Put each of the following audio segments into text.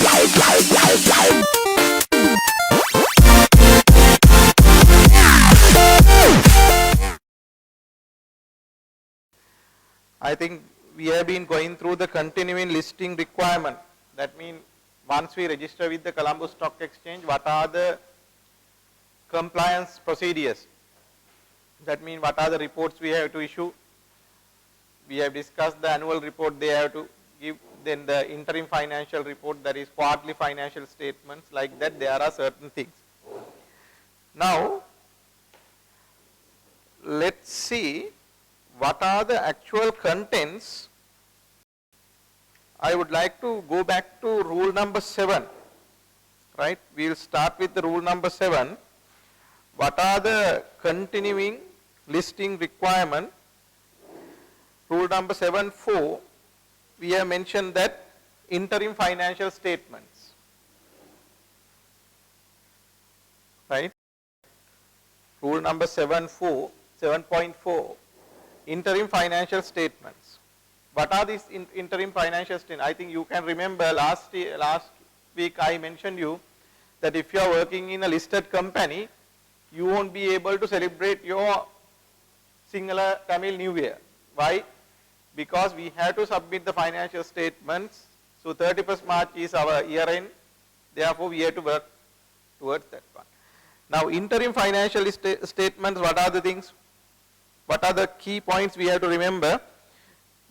I think we have been going through the continuing listing requirement. That means once we register with the Colombo Stock Exchange, what are the compliance procedures? That means what are the reports we have to issue? We have discussed the annual report they have to give, then the interim financial report, that is quarterly financial statements, like that there are certain things. Now, let's see what are the actual contents. I would like to go back to rule number 7, right? We will start with the rule number 7. What are the continuing listing requirement? Rule number 7.4, we have mentioned that interim financial statements, right? Rule number 7.4, interim financial statements. What are these interim financial statements? I think you can remember last week I mentioned you that if you are working in a listed company, you won't be able to celebrate your Sinhala Tamil New Year. Why? Because we have to submit the financial statements. So 31st March is our year end. Therefore, we have to work towards that one. Now, interim financial statements, what are the things? What are the key points we have to remember?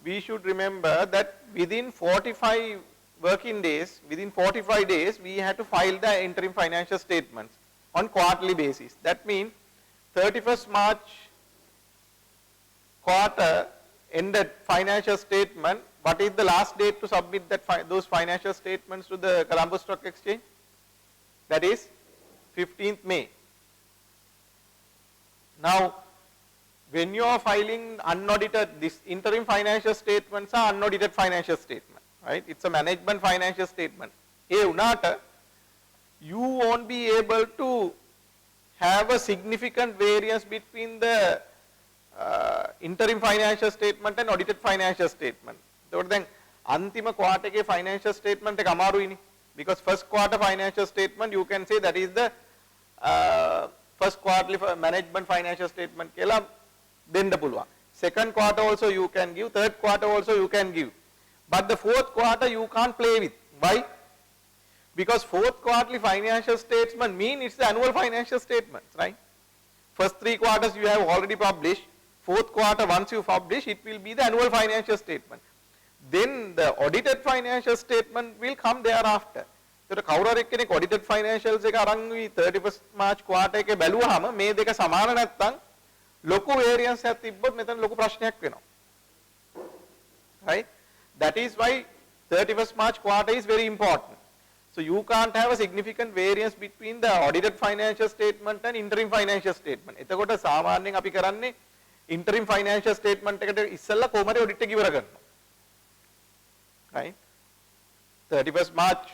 We should remember that within 45 working days, within 45 days, we have to file the interim financial statements on quarterly basis. That means 31st March quarter ended financial statement, what is the last date to submit that those financial statements to the Colombo Stock Exchange? That is 15th May. Now, when you are filing unaudited, this interim financial statements are unaudited financial statement, right? It's a management financial statement. You won't be able to have a significant variance between the interim financial statement and audited financial statement. Then antima quarter ke financial statement එක අමාරුයිනේ, because first quarter financial statement you can say that is the first quarterly management financial statement කියලා දෙන්න පුළුවන්. Second quarter also you can give, third quarter also you can give. But the fourth quarter you can't play with. Why? Because fourth quarterly financial statement mean it's the annual financial statements, right? First 3 quarters you have already published. Fourth quarter, once you publish, it will be the annual financial statement. Then the audited financial statement will come thereafter. So the කවුරු කෙනෙක් audited financials එක අරන් 31st March quarter එකේ බැලුවාම මේ දෙක සමාන නැත්නම් ලොකු variance එකක් තිබ්බොත් මෙතන ලොකු ප්‍රශ්නයක් වෙනවා. Right? That is why 31st March quarter is very important. So you can't have a significant variance between the audited financial statement and interim financial statement. එතකොට සාමාන්‍යයෙන් අපි කරන්නේ interim financial statement එකට ඉස්සෙල්ලා කොහමද audit එක ඉවර කරනවා. Right? 31st March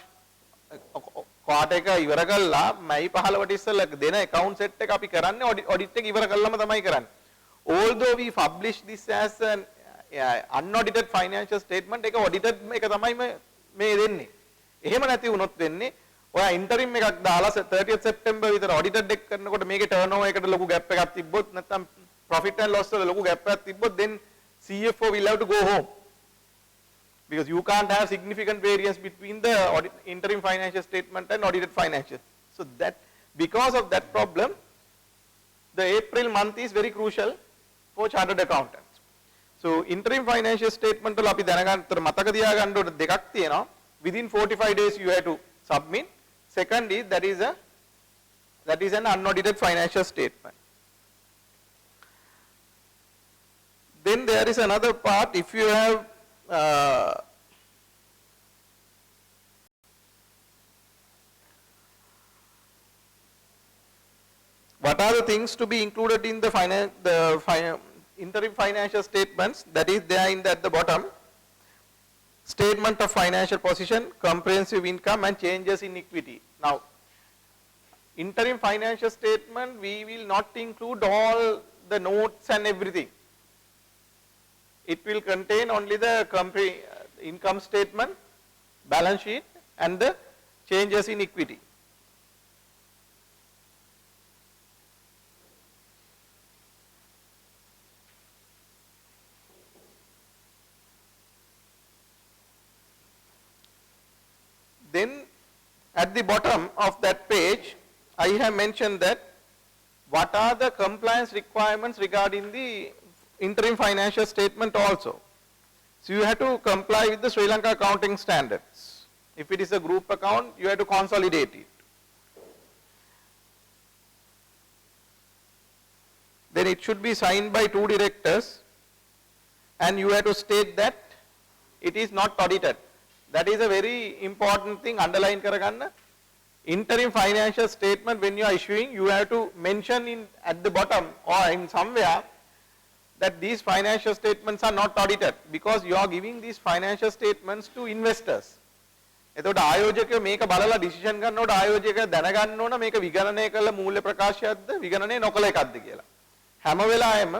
quarter එක ඉවර කළා මයි 15ට ඉස්සෙල්ලා දෙන account set එක අපි කරන්නේ audit එක ඉවර කළාම තමයි කරන්නේ. Although we publish this as an unaudited financial statement, එක audited එක තමයි මේ දෙන්නේ. එහෙම නැති වුණොත් වෙන්නේ ඔයා interim එකක් දාලා 30th September විතර audited එක කරනකොට මේකේ turnover එකට ලොකු gap එකක් තිබ්බොත් නැත්නම් profit and loss වල ලොකු gap එකක් තිබ්බොත් then CFO will have to go home. Because you can't have significant variance between the interim financial statement and audited financial. So that, because of that problem, the April month is very crucial for chartered accountants. So interim financial statement වල අපි දැනගන්න මතක තියාගන්න ඕන දෙකක් තියෙනවා. Within 45 days you have to submit. Second is that is an unaudited financial statement. Then there is another part. If you have what are the things to be included in the interim financial statements? That is there at the bottom. Statement of financial position, comprehensive income and changes in equity. Now, interim financial statement, we will not include all the notes and everything. It will contain only the income statement, balance sheet and the changes in equity. Then at the bottom of that page, I have mentioned that what are the compliance requirements regarding the interim financial statement also. So you have to comply with the Sri Lanka accounting standards. If it is a group account, you have to consolidate it. Then it should be signed by 2 directors, and you have to state that it is not audited. That is a very important thing, underline karaganna. Interim financial statement, when you are issuing, you have to mention at the bottom or in somewhere that these financial statements are not audited, because you are giving these financial statements to investors. එතකොට ආයෝජකයෝ මේක බලලා decision ගන්නකොට ආයෝජකයා දැනගන්න ඕන මේක විගණනය කළ මූල්‍ය ප්‍රකාශයක්ද විගණනය නොකළ එකක්ද කියලා. හැම වෙලාවෙම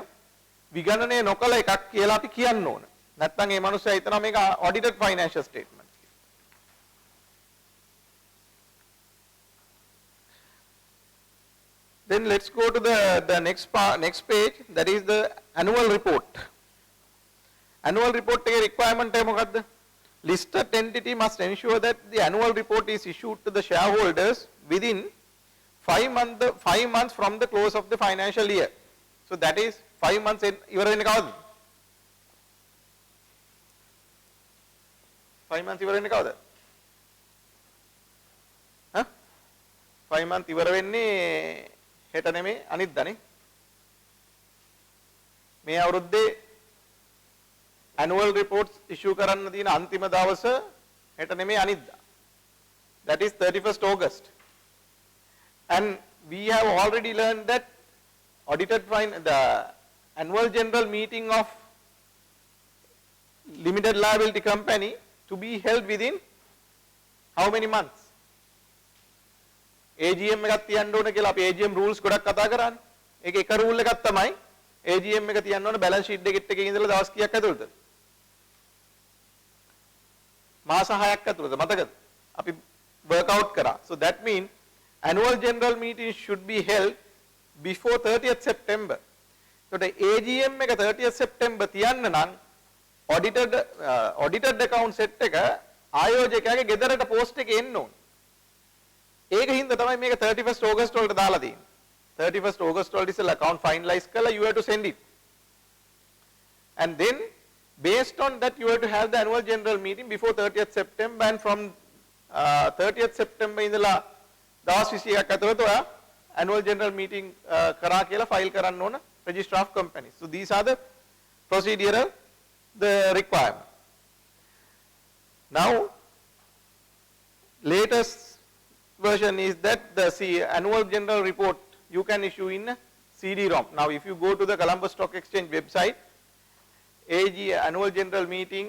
විගණනය නොකළ එකක් කියලා අපි කියන්න ඕන. නැත්නම් ඒ මනුස්සයා හිතනවා මේක audited financial statement. Then let's go to the next page, that is the annual report. Annual report එකේ requirement එක මොකක්ද? Listed entity must ensure that the annual report is issued to the shareholders within 5 months from the close of the financial year. So that is 5 months ඉවර වෙන්නේ කවද්ද? 5 months ඉවර වෙන්නේ කවද්ද? 5 months ඉවර වෙන්නේ හෙට නෙමෙයි අනිද්දානේ. මේ අවුරුද්දේ annual reports issue කරන්න තියෙන අන්තිම දවස හෙට නෙමෙයි අනිද්දා. That is 31st August. And we have already learned that the annual general meeting of limited liability company to be held within how many months? AGM එකක් තියන්න ඕන කියලා අපි AGM rules ගොඩක් කතා කරානේ. ඒක එක rule එකක් තමයි AGM එක තියන්න ඕන balance sheet එකේ ඉඳලා දවස් කීයක් ඇතුළතද? මාස 6ක් ඇතුළත මතකද? අපි work out කරා. So that means annual general meeting should be held before 30th September. So the AGM එක 30th September තියන්න නම් audited account set එක ආයෝජකයාගේ ගෙදරට post එකේ එන්න ඕන. ඒක හින්දා තමයි මේක 31st August වලට දාලා තියෙන්නේ. 31st August වලට ඉස්සෙල්ලා account finalize කරලා you have to send it. And then based on that you have to have the annual general meeting before 30th September, and from 30th September ඉඳලා දවස් 21ක් ඇතුළත ඔයා annual general meeting කරා කියලා file කරන්න ඕන registrar of companies. So these are the procedural requirement. Now latest version is that the annual general report you can issue in CD-ROM. Now if you go to the Colombo Stock Exchange website, AG annual general meeting,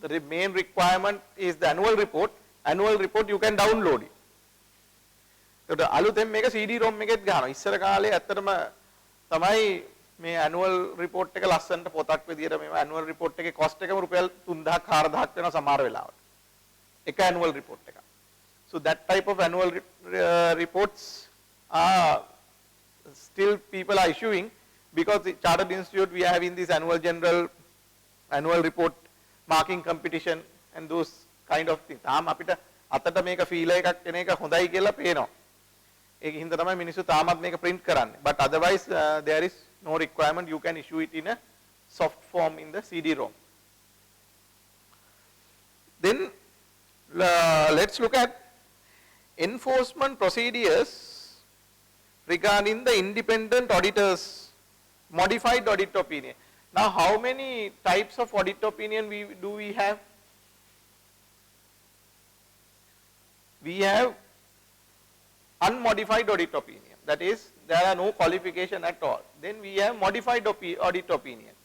the main requirement is the annual report. Annual report you can download it. So the අලුතෙන් මේක CD-ROM එකෙත් ගන්නවා. ඉස්සර කාලේ ඇත්තටම තමයි මේ annual report එක ලස්සනට පොතක් විදියට මේ annual report එකේ cost එකම රුපියල් 3000 4000ක් වෙනවා සමහර වෙලාවට. එක annual report එක. So that type of annual reports are still people are issuing, because the Chartered Institute we are having this annual report marking competition and those kind of things. තාම අපිට අතට මේක feel එකක් එන එක හොඳයි කියලා පේනවා. ඒක හින්දා තමයි මිනිස්සු තාමත් මේක print කරන්නේ. But otherwise there is no requirement, you can issue it in a soft form in the CD-ROM. Then let's look at enforcement procedures regarding the independent auditors modified audit opinion. Now how many types of audit opinion do we have? We have unmodified audit opinion, that is there are no qualification at all. Then we have modified audit opinion.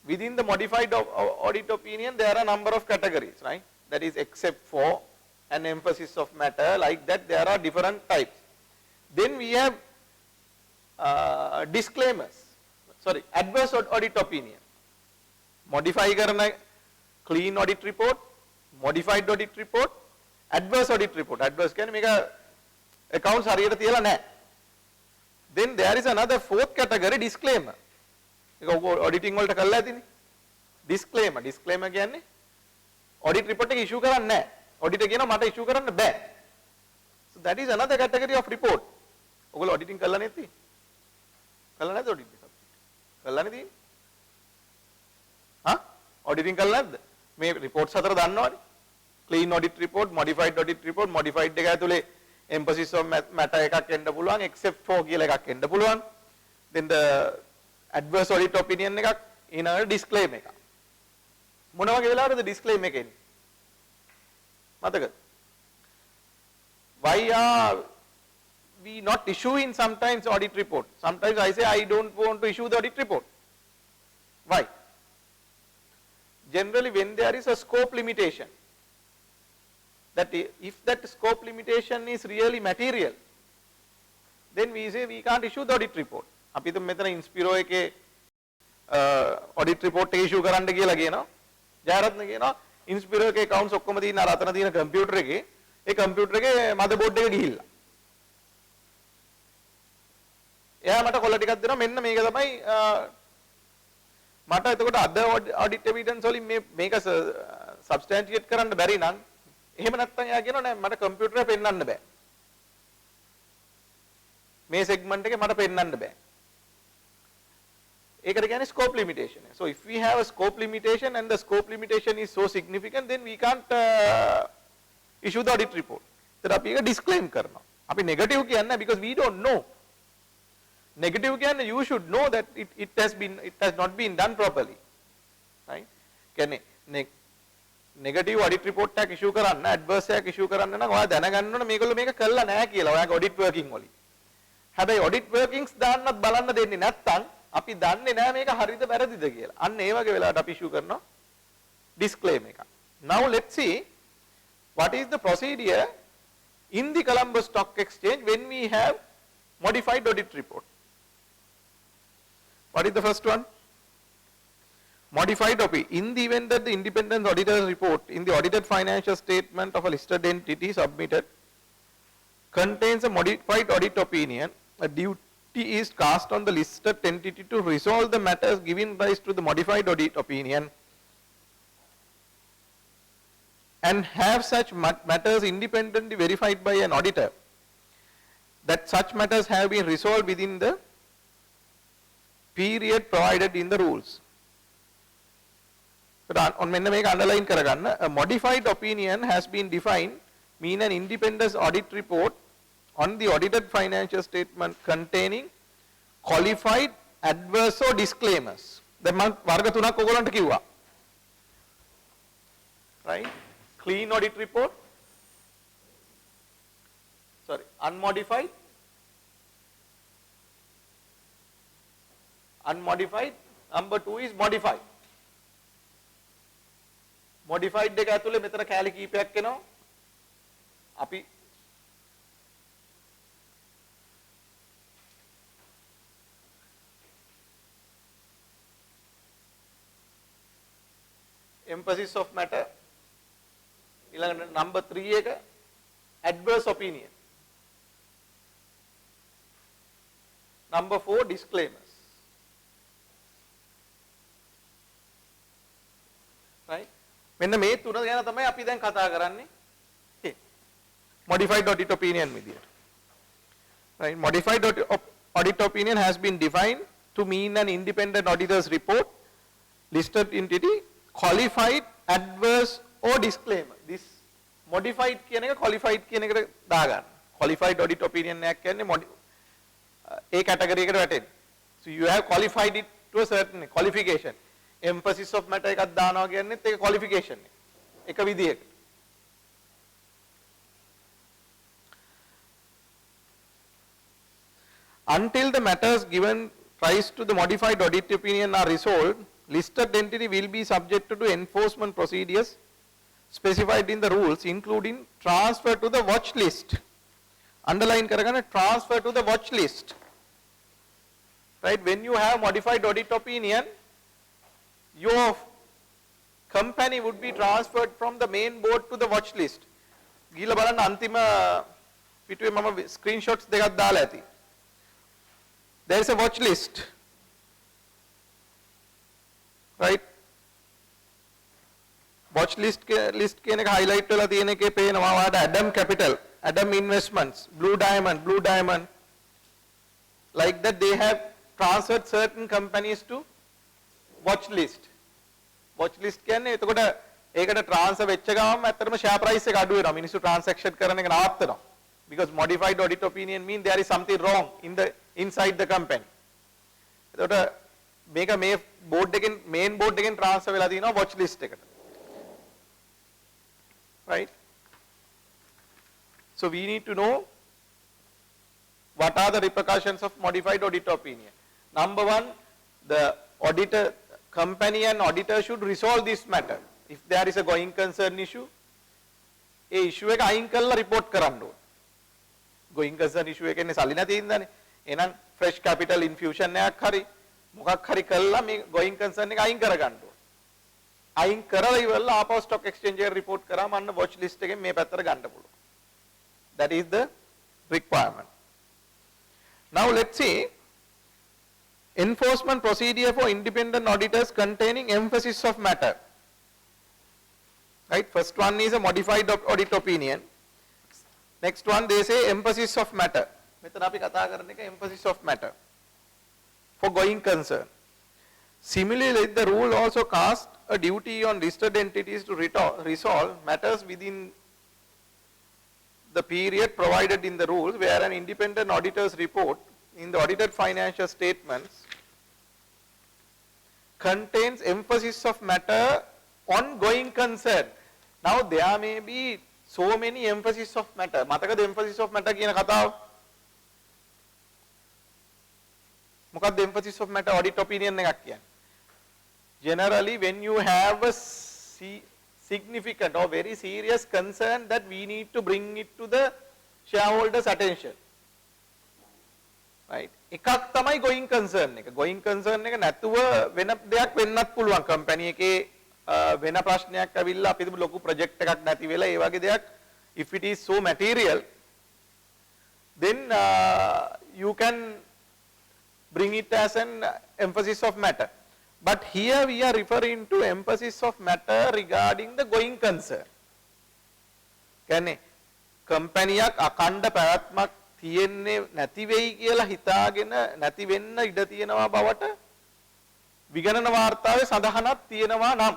Within the modified audit opinion there are a number of categories, right? That is except for, an emphasis of matter, like that there are different types. Then we have adverse audit opinion. Modify karana clean audit report, modified audit report, adverse audit report. Adverse කියන්නේ මේක accounts හරියට තියලා නැහැ. Then there is another fourth category, disclaimer. ඒක auditing වලට කරලා ඇතිනේ. Disclaimer. Disclaimer කියන්නේ audit report එක issue කරන්නේ නැහැ. Auditor කියනවා මට issue කරන්න බෑ. So that is another category of report. ඔයගොල්ලෝ auditing කරලා නැති? කරලා නැද්ද audit එක? කරලා නැති? හා? auditing කරලා නැද්ද? මේ reports හතර දන්නවනේ. Clean audit report, modified audit report, modified එක ඇතුලේ emphasis of matter එකක් එන්න පුළුවන්, except for කියලා එකක් එන්න පුළුවන්. Then the adverse audit opinion එකක්, ඊළඟ disclaimer එකක්. මොන වගේ වෙලාවටද disclaimer එක එන්නේ? මතකද? Why are we not issuing sometimes audit report? Sometimes I say I don't want to issue the audit report. Why? Generally when there is a scope limitation, that if that scope limitation is really material, then we say we can't issue the audit report. අපි તો මෙතන Inspiro එකේ audit report එක issue කරන්න කියලා කියනවා. ජයරත්න කියනවා Inspiro එකේ accounts ඔක්කොම තියෙන අර අතන තියෙන computer එකේ ඒ computer එකේ motherboard එක ගිහිල්ලා. එයා මට කොල්ල ටිකක් දෙනවා මෙන්න මේක තමයි මට එතකොට අද audit evidence වලින් මේක substantiate කරන්න බැරි නම් එහෙම නැත්නම් එයා කියනවා නෑ මට computer එක පෙන්වන්න බෑ. මේ segment එකේ මට පෙන්වන්න බෑ. ඒකට කියන්නේ scope limitation. So if we have a scope limitation and the scope limitation is so significant, then we can't issue the audit report. ඒතර අපි ඒක disclaim කරනවා. අපි negative කියන්නේ because we don't know. Negative කියන්නේ you should know that it has not been done properly. Right? කියන්නේ negative audit report එකක් issue කරන්න, adverse එකක් issue කරන්න නම් ඔයා දැනගන්න ඕනේ මේගොල්ලෝ මේක කළා නැහැ කියලා. ඔයාගේ audit working වලින්. හැබැයි audit workings දාන්නත් බලන්න දෙන්නේ නැත්නම් අපි දන්නේ නැහැ මේක හරිද වැරදිද කියලා. අන්න ඒ වගේ වෙලාවට අපි issue කරනවා disclaimer එකක්. Now let's see what is the procedure in the Colombo Stock Exchange when we have modified audit report. What is the first one? Modified OP. In the event that the independent auditor's report in the audited financial statement of a listed entity submitted contains a modified audit opinion, a duty is cast on the listed entity to resolve the matters giving rise to the modified audit opinion and have such matters independently verified by an auditor that such matters have been resolved within the period provided in the rules. On මෙන්න මේක underline කරගන්න. A modified opinion has been defined mean an independent audit report on the audited financial statement containing qualified adverse or disclaimers. දැන් මම වර්ග තුනක් ඔයගොල්ලන්ට කිව්වා. Right? Clean audit report. Sorry, unmodified. Unmodified. Number 2 is modified. Modified එක ඇතුලේ මෙතන කැලි කීපයක් එනවා. අපි emphasis of matter, ඊළඟ number 3 එක adverse opinion, number 4 disclaimers. Right? මෙන්න මේ තුන ගැන තමයි අපි දැන් කතා කරන්නේ. Modified audit opinion විදියට. Right? Modified audit opinion has been defined to mean an independent auditor's report, listed entity, qualified, adverse or disclaimer. This modified කියන එක qualified කියන එකට දාගන්න. Qualified audit opinion එකක් කියන්නේ ඒ category එකට වැටෙන්නේ. So you have qualified it to a certain qualification. Emphasis of matter එකක් දානවා කියන්නේත් ඒක qualification එක විදියකට. Until the matters given rise to the modified audit opinion are resolved, listed entity will be subject to enforcement procedures specified in the rules, including transfer to the watch list. Underline කරගන්න, transfer to the watch list. Right? When you have modified audit opinion, your company would be transferred from the main board to the watch list. ගිහිල්ලා බලන්න අන්තිම පිටුවේ මම screenshots දෙකක් දාලා ඇති. There is a watch list. Right? Watch list කියන එක highlight වෙලා තියෙන එකේ පේනවා ඔයාලට Adam Capital, Adam Investments, Blue Diamond. Like that they have transferred certain companies to watch list. Watch list කියන්නේ එතකොට ඒකට transfer වෙච්ච ගමන් ඇත්තටම share price එක අඩු වෙනවා. මිනිස්සු transaction කරන එක නවත්තනවා. Because modified audit opinion mean there is something wrong in the inside the company. එතකොට මේක මේ board එකෙන් main board එකෙන් transfer වෙලා තියෙනවා watch list එකට. Right? So we need to know what are the repercussions of modified audit opinion. Number one, the auditor, company and auditor should resolve this matter. If there is a going concern issue, A issue එක අයින් කරලා report කරන්න ඕන. Going concern issue එකනේ සල්ලි නැති ඉඳන්නේ. එහෙනම් fresh capital infusion එකක් හරි මොකක් හරි කළා මේ going concern එක අයින් කරගන්න ඕන. අයින් කරලා ඉවරලා ආපහු stock exchange එකට report කරාම අන්න watch list එකෙන් මේ පැත්තට ගන්න පුළුවන්. That is the requirement. Now let's see enforcement procedure for independent auditors containing emphasis of matter. Right, first one is a modified audit opinion. Next one they say emphasis of matter. මෙතන අපි කතා කරන එක emphasis of matter for going concern. Similarly, the rule also casts a duty on listed entities to resolve matters within the period provided in the rules, where an independent auditor's report in the audited financial statements contains emphasis of matter on going concern. Now there may be so many emphasis of matter. මතකද emphasis of matter කියන කතාව? මොකක්ද emphasis of matter audit opinion එකක් කියන්නේ? Generally when you have a significant or very serious concern that we need to bring it to the shareholders attention. Right? එකක් තමයි going concern එක. Going concern එක නැතුව වෙන දෙයක් වෙන්නත් පුළුවන්. company එකේ වෙන ප්‍රශ්නයක් ඇවිල්ලා අපි ලොකු project එකක් නැති වෙලා ඒ වගේ දෙයක් if it is so material then you can bring it as an emphasis of matter. But here we are referring to emphasis of matter regarding the going concern. කියන්නේ company එකක් අඛණ්ඩ පැවැත්මක් තියෙන්නේ නැති වෙයි කියලා හිතාගෙන නැති වෙන්න ඉඩ තියෙනවා බවට විගණන වාර්තාවේ සඳහනක් තියෙනවා නම්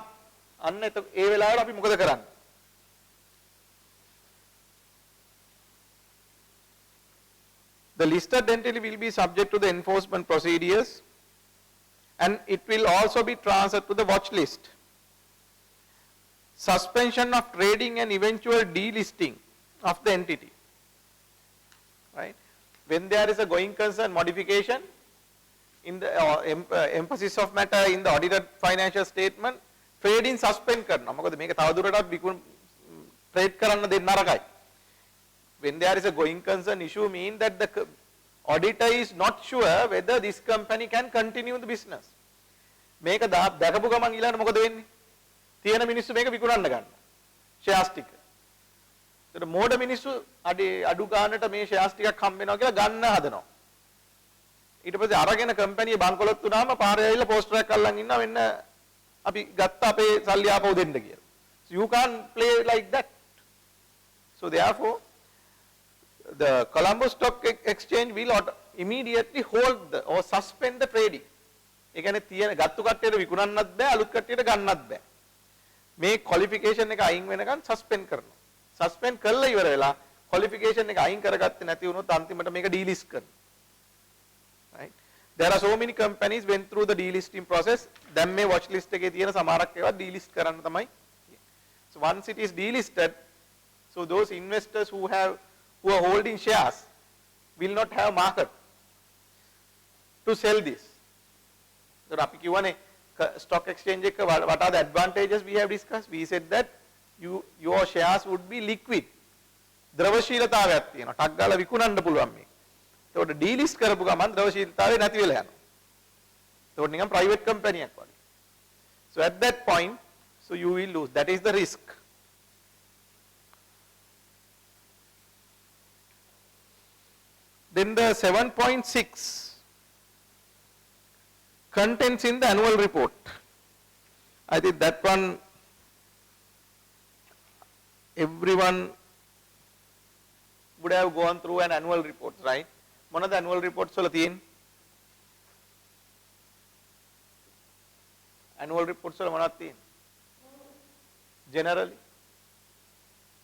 අන්න ඒ වෙලාවට අපි මොකද කරන්නේ? The listed entity will be subject to the enforcement procedures and it will also be transferred to the watch list. Suspension of trading and eventual delisting of the entity. Right? When there is a going concern modification in the emphasis of matter in the audited financial statement, trading suspend කරනවා. මොකද මේක තවදුරටත් trade කරන්න දෙන්න නරකයි. When there is a going concern issue mean that the auditor is not sure whether this company can continue the business. මේක දැකපු ගමන් ඊළඟට මොකද වෙන්නේ? තියෙන මිනිස්සු මේක විකුණන්න ගන්නවා. shares ටික. ඒතර මෝඩ මිනිස්සු අඩු ගානට මේ shares ටිකක් හම්බ වෙනවා කියලා ගන්න හදනවා. ඊට පස්සේ අරගෙන කම්පැනි බංකොලොත් වුණාම පාරේ ඇවිල්ලා පෝස්ටර් එකක් අල්ලන් ඉන්නවා වෙන්න අපි ගත්ත අපේ සල්ලි ආපහු දෙන්න කියලා. So you can't play like that. So therefore the Colombo Stock Exchange will immediately hold or suspend the trading. ඒ කියන්නේ තියෙන ගත්තු කට්ටියට විකුණන්නත් බෑ අලුත් කට්ටියට ගන්නත් බෑ. මේ qualification එක අයින් වෙනකන් suspend කරනවා. suspend කළා ඉවර වෙලා qualification එක අයින් කරගත්තේ නැති වුණොත් අන්තිමට මේක delist කරනවා. Right? There are so many companies went through the delisting process. දැන් මේ watch list එකේ තියෙන සමහරක් ඒවා delist කරන්න තමයි. So once it is delisted, so those investors who are holding shares will not have market to sell this. So අපි කියවනේ stock exchange එක what are the advantages we have discussed? We said that your shares would be liquid. ද්‍රවශීලතාවයක් තියෙනවා. ටක් ගාලා විකුණන්න පුළුවන් මේක. ඒකට delist කරපු ගමන් ද්‍රවශීලතාවය නැති වෙලා යනවා. ඒකට නිකන් private company එකක් වගේ. So at that point So you will lose. That is the risk. Then the 7.6 contents in the annual report. I think that one everyone would have gone through an annual report, right? One of the annual reports wala තියෙන්නේ. Annual reports wala මොනවද තියෙන්නේ? Generally,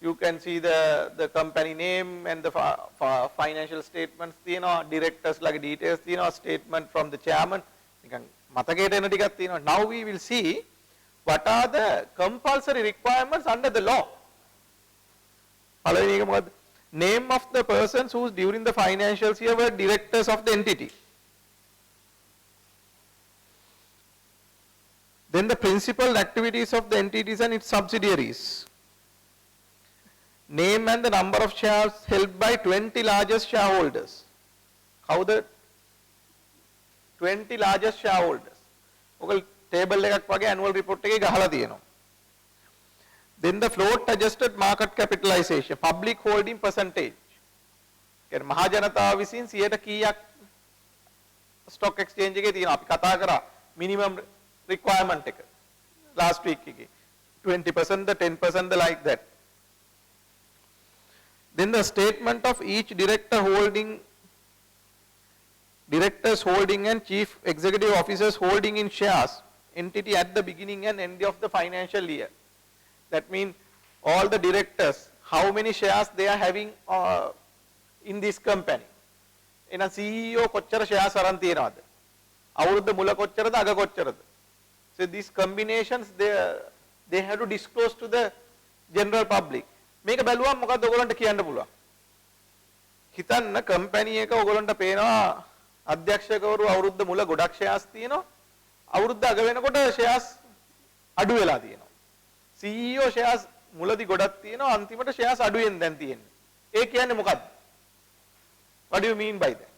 you can see the company name and the financial statements තියෙනවා, directors like details තියෙනවා, statement from the chairman. නිකන් මතකයට එන ටිකක් තියෙනවා. Now we will see what are the compulsory requirements under the law. පළවෙනි එක මොකද්ද? Name of the persons who during the financial year were directors of the entity. Then the principal activities of the entities and its subsidiaries. Name and the number of shares held by 20 largest shareholders. How the 20 largest shareholders. ඔක table එකක් වගේ annual report එකේ ගහලා තියෙනවා. Then the float adjusted market capitalization, public holding percentage. කියන්නේ මහා ජනතාව විසින් 100ට කීයක් stock exchange එකේ තියෙනවා. අපි කතා කරා minimum requirement එක last week එකේ 20%, the 10%, the like that. Then the statement of each directors holding and chief executive officers holding in shares entity at the beginning and end of the financial year. That means all the directors, how many shares they are having in this company. එහෙනම් CEO කොච්චර shares අරන් තියනවද? අවුරුද්ද මුල කොච්චරද අග කොච්චරද? So these combinations they have to disclose to the general public. මේක බැලුවම මොකද්ද ඔයගොල්ලන්ට කියන්න පුළුවන්? හිතන්න කම්පැනි එක ඔයගොල්ලන්ට පේනවා අධ්‍යක්ෂකවරු අවුරුද්ද මුල ගොඩක් shares තියෙනවා. අවුරුද්ද අග වෙනකොට shares අඩු වෙලා තියෙනවා. CEO shares මුලදී ගොඩක් තියෙනවා අන්තිමට shares අඩුවෙන් දැන් තියෙන්නේ. ඒ කියන්නේ මොකද්ද? What do you mean by that?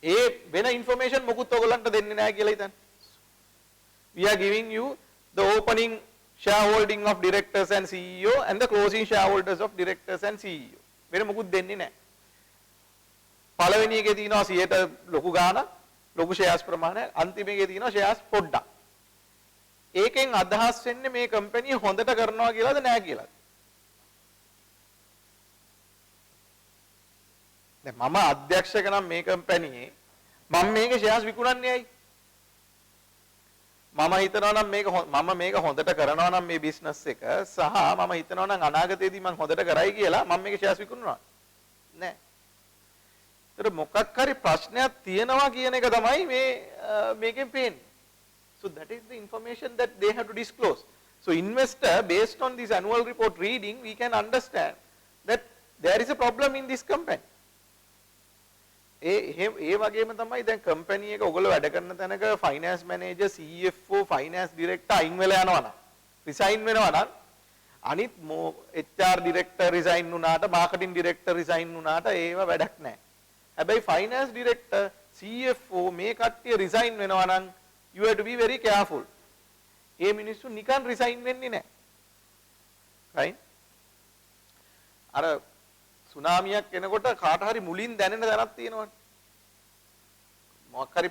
ඒ වෙන information මොකුත් ඔයගොල්ලන්ට දෙන්නේ නැහැ කියලා හිතන්න. We are giving you the opening shareholding of directors and CEO and the closing shareholders of directors and CEO. වෙන මොකුත් දෙන්නේ නැහැ. පළවෙනි එකේ තියෙනවා 100ට ලොකු ගාණක්, ලොකු shares ප්‍රමාණයක්, අන්තිම එකේ තියෙනවා shares පොඩ්ඩක්. ඒකෙන් අදහස් වෙන්නේ මේ කම්පැනි හොඳට කරනවා කියලාද නැහැ කියලාද? දැන් මම අධ්‍යක්ෂක නම් මේ කම්පැනියේ මම මේකේ shares විකුණන්නේ ඇයි? මම හිතනවා නම් මම මේක හොඳට කරනවා නම් මේ බිස්නස් එක සහ මම හිතනවා නම් අනාගතයේදී මම හොඳට කරයි කියලා මම මේකේ shares විකුණනවා නෑ. ඒතර මොකක් හරි ප්‍රශ්නයක් තියෙනවා කියන එක තමයි මේකෙන් පේන්නේ. So that is the information that they have to disclose. So investor, based on this annual report reading, we can understand that there is a problem in this company. ඒ වගේම තමයි දැන් කම්පැනි එක ඔයගොල්ලෝ වැඩ කරන තැනක finance manager, CFO, finance director අයින් වෙලා යනවා නම්, රිසයින් වෙනවා නම් අනිත් HR ඩිරෙක්ටර් රිසයින් වුණාට, මාකටිං ඩිරෙක්ටර් රිසයින් වුණාට ඒව වැඩක් නැහැ. හැබැයි ෆයිනෑන්ස් ඩිරෙක්ටර්, CFO මේ කට්ටිය රිසයින් වෙනවා නම් you have to be very careful. ඒ මිනිස්සු නිකන් රිසයින් වෙන්නේ නැහැ. right? අර සුනාමියක් එනකොට කාට හරි මුලින් දැනෙන දැනක් තියෙනවනේ. මොකක් හරි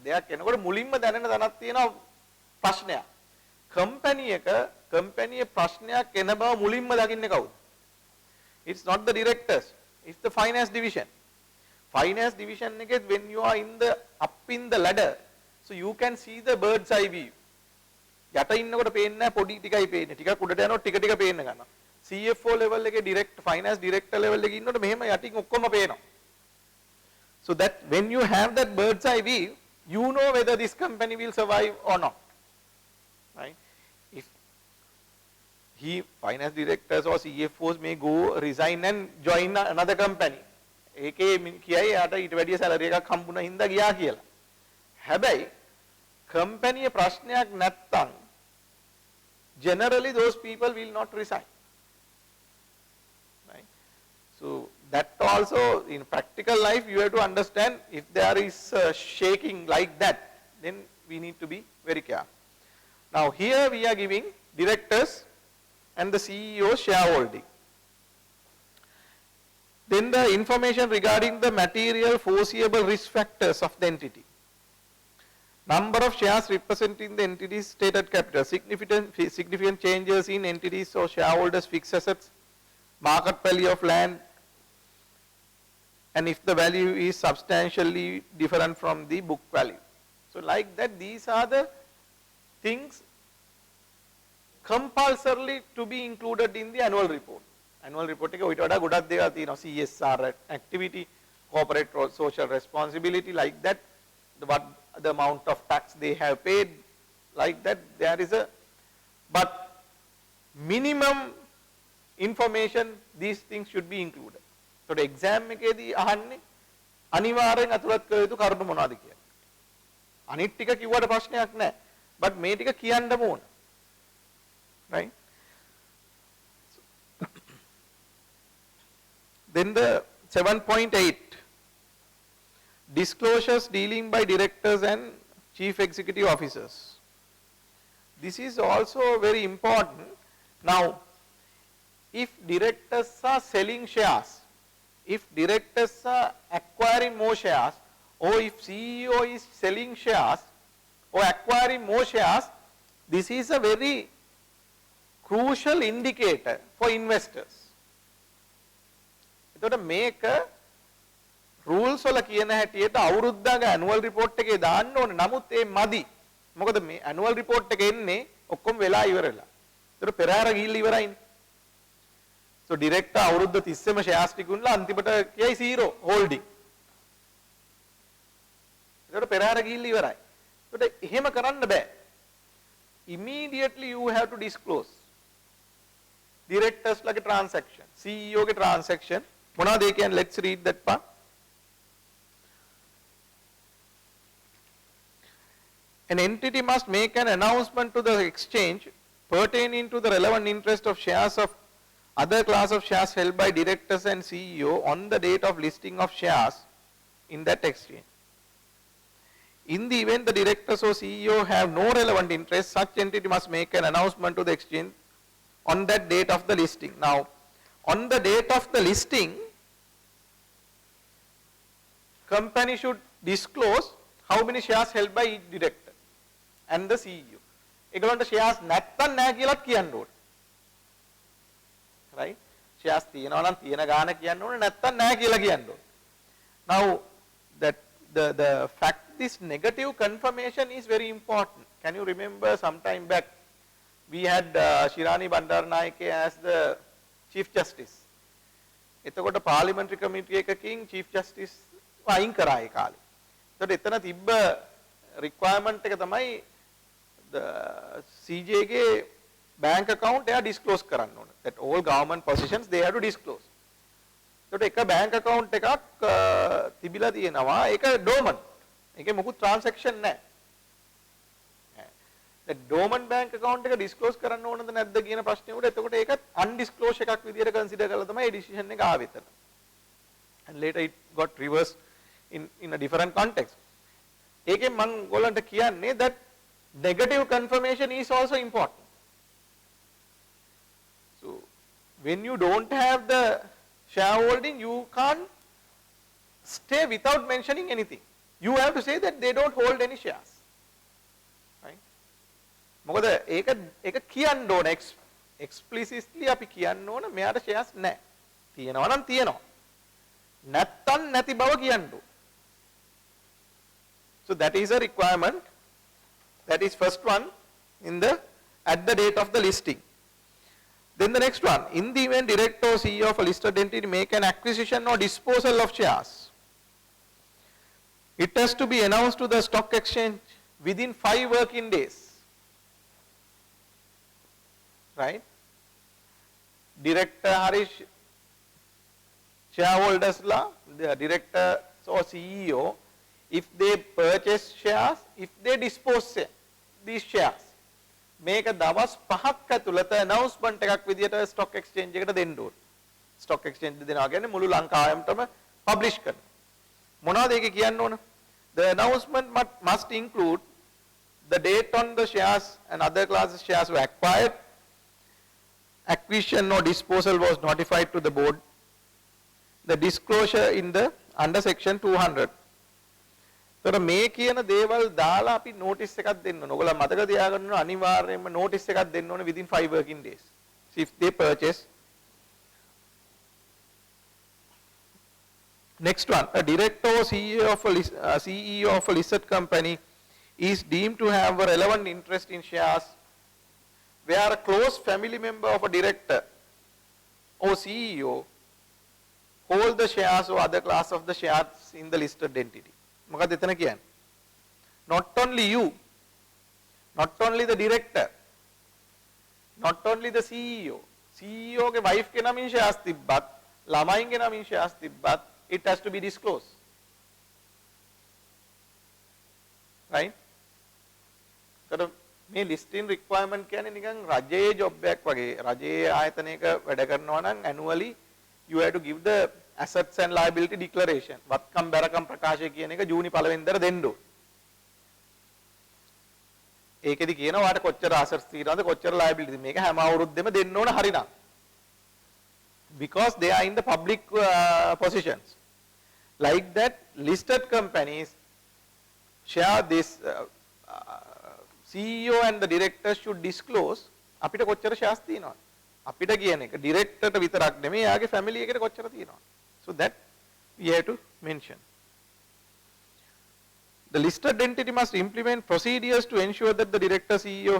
දෙයක් එනකොට මුලින්ම දැනෙන දැනක් තියෙනවා ප්‍රශ්නයක්. කම්පැනි ප්‍රශ්නයක් එන බව මුලින්ම දකින්නේ කවුද? It's not the directors, it's the finance division. Finance division එකේ when you are up in the ladder, so you can see the bird's eye view. යට ඉන්නකොට පේන්නේ නැහැ පොඩි ටිකයි පේන්නේ. ටිකක් උඩට යනකොට ටික ටික පේන්න ගන්නවා. CFO level එකේ finance director level එකේ ඉන්නකොට මෙහෙම යටින් ඔක්කොම පේනවා. So that when you have that bird's eye view, you know whether this company will survive or not. Right? If finance directors or CFOs may go resign and join another company. ඒකේ කියයි යාට ඊට වැඩිය salary එකක් හම්බුනා හින්දා ගියා කියලා. හැබැයි company ප්‍රශ්නයක් නැත්තම් generally those people will not resign. So that also in practical life you have to understand if there is shaking like that, then we need to be very careful. Now here we are giving directors and the CEO shareholding. Then the information regarding the material foreseeable risk factors of the entity. Number of shares representing the entity's stated capital, significant changes in entities or shareholders' fixed assets, market value of land, and if the value is substantially different from the book value. So like that, these are the things compulsorily to be included in the annual report. Annual report එක ඔයිට වඩා ගොඩක් දේවල් තියෙනවා. CSR activity, corporate social responsibility, like that, what the amount of tax they have paid, like that, there is a, but minimum information, these things should be included. So the exam එකේදී අහන්නේ අනිවාර්යෙන් අතුලත් කළ යුතු කරුණු මොනවද කියලා. අනිත් ටික කිව්වට ප්‍රශ්නයක් නැහැ. but මේ ටික කියන්නම ඕන. right? Then the 7.8, disclosures dealing by directors and chief executive officers. This is also very important. Now, if directors are selling shares, if directors are acquiring more shares, or if CEO is selling shares or acquiring more shares, this is a very crucial indicator for investors. එතකොට මේක rules වල කියන හැටියට අවුරුද්දක annual report එකේ දාන්න ඕනේ. නමුත් ඒ මදි. මොකද මේ annual report එක එන්නේ ඔක්කොම වෙලා ඉවරලා. ඒතර පෙරහැර ගිහිල්ලා ඉවරයිනේ. So director අවුරුද්ද 30ම shares ටිකුන්ලා අන්තිමට කියයි zero holding. ඒතර පෙරහැර ගිහිල්ලා ඉවරයි. ඒතකොට එහෙම කරන්න බෑ. Immediately you have to disclose directors like a transaction, CEO ke transaction. මොනවද ඒ කියන්නේ? Let's read that part. An entity must make an announcement to the exchange pertaining to the relevant interest of shares of other class of shares held by directors and CEO on the date of listing of shares in that exchange. In the event the directors or CEO have no relevant interest, such entity must make an announcement to the exchange on that date of the listing. Now, on the date of the listing, company should disclose how many shares held by each director and the CEO. ඒගොල්ලන්ට shares නැත්තම් නැහැ කියලාත් කියන්න ඕනේ. right? shares තියෙනවා නම් තියෙන ගාන කියන්න ඕනේ, නැත්තම් නැහැ කියලා කියන්න ඕනේ. Now, that the fact this negative confirmation is very important. Can you remember some time back we had Shirani Bandaranaike as the Chief Justice. එතකොට parliamentary committee එකකින් Chief Justice අයින් කරා ඒ කාලේ. එතකොට එතන තිබ්බ requirement එක තමයි the CJ ගේ bank account එයා disclose කරන්න ඕන. That all government positions they have to disclose. එතකොට එක bank account එකක් තිබිලා තියෙනවා. ඒක dormant. ඒකේ මොකුත් transaction නැහැ. that dormant bank account එක disclose කරන්න ඕනද නැද්ද කියන ප්‍රශ්නේ උඩ එතකොට ඒකත් undisclosed එකක් විදියට consider කරලා තමයි මේ decision එක ආවෙ එතන. And later it got reversed in a different context. ඒකෙන් මම ඔයගොල්ලන්ට කියන්නේ that negative confirmation is also important. So when you don't have the shareholding, you can't stay without mentioning anything. You have to say that they don't hold any shares. මොකද ඒක කියන්න ඕන explicitly අපි කියන්න ඕන මෙයාට shares නැහැ. තියෙනවා නම් තියෙනවා. නැත්තම් නැති බව කියන්න ඕන. So that is a requirement. That is first one in the at the date of the listing. Then the next one, in the event director or CEO of a listed entity make an acquisition or disposal of shares, it has to be announced to the stock exchange within 5 working days. Right? Director Harish, shareholders la, the director or CEO, if they purchase shares, if they dispose these shares, මේක දවස් 5ක් ඇතුළත announcement එකක් විදියට stock exchange එකට දෙන්න ඕන. stock exchange දෙනවා කියන්නේ මුළු ලංකාවෙම publish කරනවා. මොනවද ඒක කියන්න ඕන? The announcement must include the date on the shares and other classes shares were acquired, acquisition or disposal was notified to the board, the disclosure in the under section 200. තොර මේ කියන දේවල් දාලා අපි notice එකක් දෙන්න ඕන. ඔයගොල්ලෝ මතක තියාගන්න ඕන අනිවාර්යයෙන්ම notice එකක් දෙන්න ඕන within 5 working days. So if they purchase. Next one, a director or CEO of a listed company is deemed to have a relevant interest in shares where a close family member of a director or CEO hold the shares or other class of the shares in the listed entity. මොකක්ද එතන කියන්නේ? Not only you, not only the director, not only the CEO. CEO ගේ wife ගේ නමින් shares තිබ්බත්, ළමයින්ගේ නමින් shares තිබ්බත්, it has to be disclosed. Right? So මේ listing requirement කියන්නේ නිකන් රජයේ job එකක් වගේ. රජයේ ආයතනයක වැඩ කරනවා නම් annually you have to give the assets and liability declaration. වත්කම් බැරකම් ප්‍රකාශය කියන එක ජූනි 1 වෙනිදාට දෙන්න ඕන. ඒකෙදි කියනවා ඔයාලට කොච්චර assets තියෙනවද කොච්චර liability මේක හැම අවුරුද්දෙම දෙන්න ඕන හරිනම්. Because they are in the public positions. Like that, listed companies share this CEO and the directors should disclose අපිට කොච්චර shares තියෙනවද? අපිට කියන එක director ට විතරක් නෙමෙයි එයාගේ family එකට කොච්චර තියෙනවද? So that we have to mention. The listed entity must implement procedures to ensure that the director CEO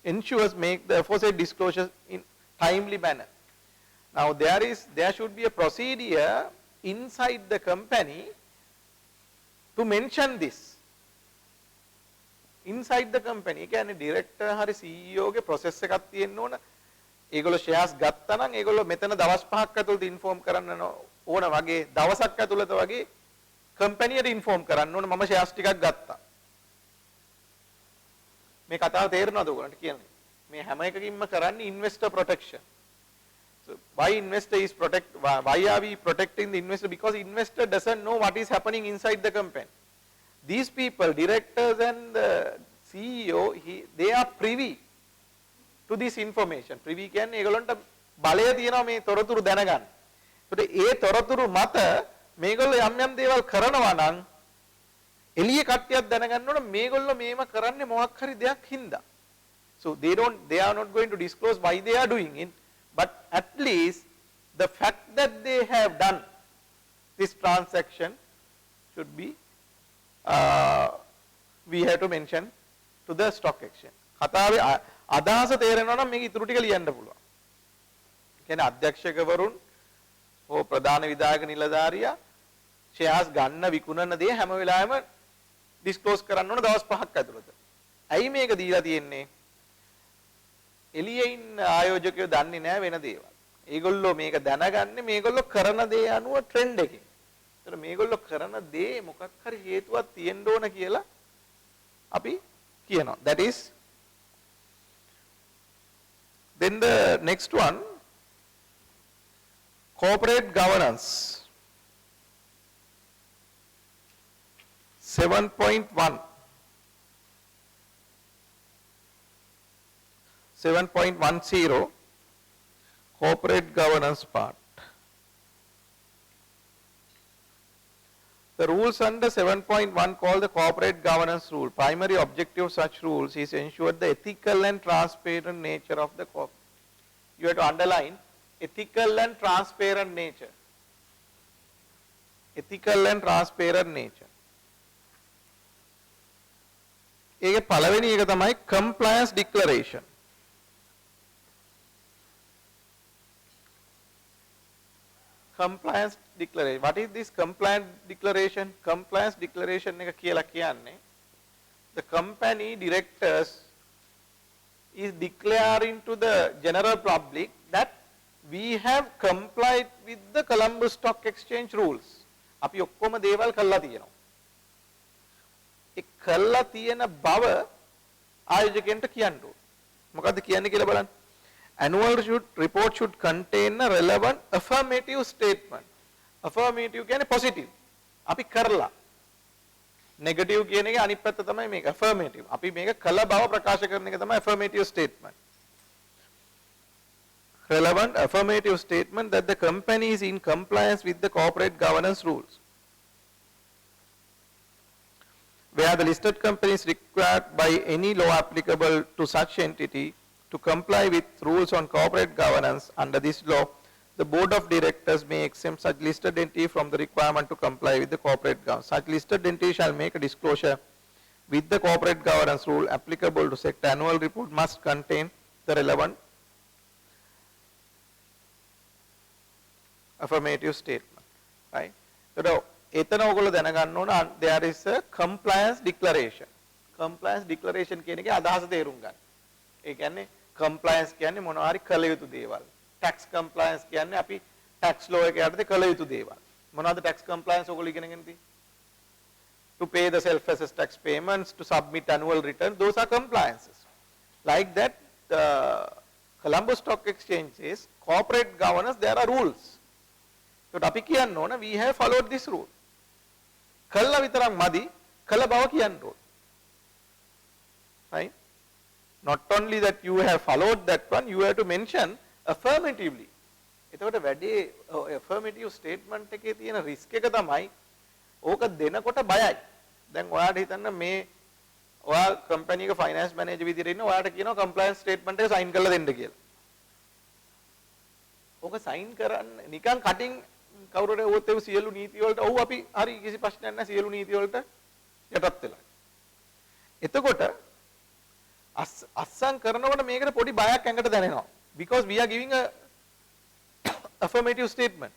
ensures make the aforesaid disclosures in timely manner. Now there should be a procedure inside the company to mention this. Inside the company, ඒ කියන්නේ director හරි CEO ගේ process එකක් තියෙන්න ඕන. ඒගොල්ලෝ shares ගත්තා නම් ඒගොල්ලෝ මෙතන දවස් 5ක් ඇතුළත inform කරන්න ඕන වගේ දවසක් ඇතුළත වගේ company එකට inform කරන්න ඕන මම shares ටිකක් ගත්තා. මේ කතාව තේරෙනවද ඔයගොල්ලන්ට කියන්නේ? මේ හැම එකකින්ම කරන්නේ investor protection. So why investor is why are we protecting the investor? Because investor doesn't know what is happening inside the company. These people, directors and the CEO, they are privy to this information. Privy කියන්නේ ඒගොල්ලන්ට බලය තියෙනවා මේ තොරතුරු දැනගන්න. ඒකට ඒ තොරතුරු මත මේගොල්ලෝ යම් යම් දේවල් කරනවා නම් එළිය කට්ටියක් දැනගන්න ඕන මේගොල්ලෝ මේව කරන්නේ මොකක් හරි දෙයක් හින්දා. So they are not going to disclose why they are doing it, but at least the fact that they have done this transaction should be we have to mention to the stock exchange. කතාවේ අදහස තේරෙනවා නම් මේක ඉතුරු ටික ලියන්න පුළුවන්. කියන්නේ අධ්‍යක්ෂකවරුන් හෝ ප්‍රධාන විධායක නිලධාරියා shares ගන්න විකුණන දේ හැම වෙලාවෙම disclose කරන්න ඕන දවස් 5ක් ඇතුළත. ඇයි මේක දීලා තියෙන්නේ? එළියේ ඉන්න ආයෝජකයෝ දන්නේ නැහැ වෙන දේවල්. ඒගොල්ලෝ මේක දැනගන්නේ මේගොල්ලෝ කරන දේ අනුව ට්‍රෙන්ඩ් එකකින්. ඒතර මේගොල්ලෝ කරන දේ මොකක් හරි හේතුවක් තියෙන්න ඕන කියලා අපි කියනවා. That is then the next one, corporate governance 7.1 7.10 corporate governance part. The rules under 7.1 called the corporate governance rule. Primary objective of such rules is to ensure the ethical and transparent nature of the corp. You have to underline ethical and transparent nature. Ethical and transparent nature. ඒකේ පළවෙනි එක තමයි compliance declaration. Compliance declaration. What is this compliance declaration? Compliance declaration එක කියලා කියන්නේ the company directors is declaring to the general public that we have complied with the Colombo Stock Exchange rules. අපි ඔක්කොම දේවල් කළා තියෙනවා. ඒ කළා තියෙන බව ආයෝජකයන්ට කියන්න ඕන. මොකද්ද කියන්නේ කියලා බලන්න. Annual report should contain a relevant affirmative statement. Affirmative කියන්නේ positive. අපි කරලා. negative කියන එක අනිත් පැත්ත තමයි මේක affirmative. අපි මේක කළ බව ප්‍රකාශ කරන එක තමයි affirmative statement. Relevant affirmative statement that the company is in compliance with the corporate governance rules. Where the listed company is required by any law applicable to such entity to comply with rules on corporate governance under this law, the board of directors may exempt such listed entity from the requirement to comply with the corporate governance. Such listed entity shall make a disclosure with the corporate governance rule applicable to sector. Annual report must contain the relevant affirmative statement, right? So, එතන ඔයගොල්ලෝ දැනගන්න ඕන there is a compliance declaration. Compliance declaration කියන එකේ අදහස තේරුම් ගන්න. ඒ කියන්නේ compliance කියන්නේ මොනවා හරි කළ යුතු දේවල්. Tax compliance කියන්නේ අපි tax law එක යටතේ කළ යුතු දේවල්. මොනවද tax compliance ඔයගොල්ලෝ ඉගෙනගෙන තියෙන්නේ? To pay the self assessed tax payments, to submit annual returns, those are compliances. Like that, Colombo Stock Exchange says corporate governance, there are rules. So අපි කියන්න ඕන we have followed this rule. කළා විතරක් මදි, කළ බව කියන්න ඕන. Right? Not only that you have followed that one, you have to mention affirmatively. එතකොට වැඩි affirmative statement එකේ තියෙන risk එක තමයි ඕක දෙනකොට බයයි. දැන් ඔයාලට හිතන්න මේ ඔයා කම්පැනි එක ෆයිනෑන්ස් මැනේජර් විදිහට ඉන්න ඔයාලට කියනවා කම්ප්ලයන්ස් ස්ටේට්මන්ට් එක සයින් කරලා දෙන්න කියලා. ඕක සයින් කරන්න නිකන් කටින් කවුරුහරි ඔව්වත් ඒ සියලු නීති වලට ඔව් අපි හරි කිසි ප්‍රශ්නයක් නැහැ සියලු නීති වලට යටත් වෙලා. එතකොට අස්සම් කරනකොට මේකට පොඩි බයක් ඇඟට දැනෙනවා. Because we are giving a affirmative statement.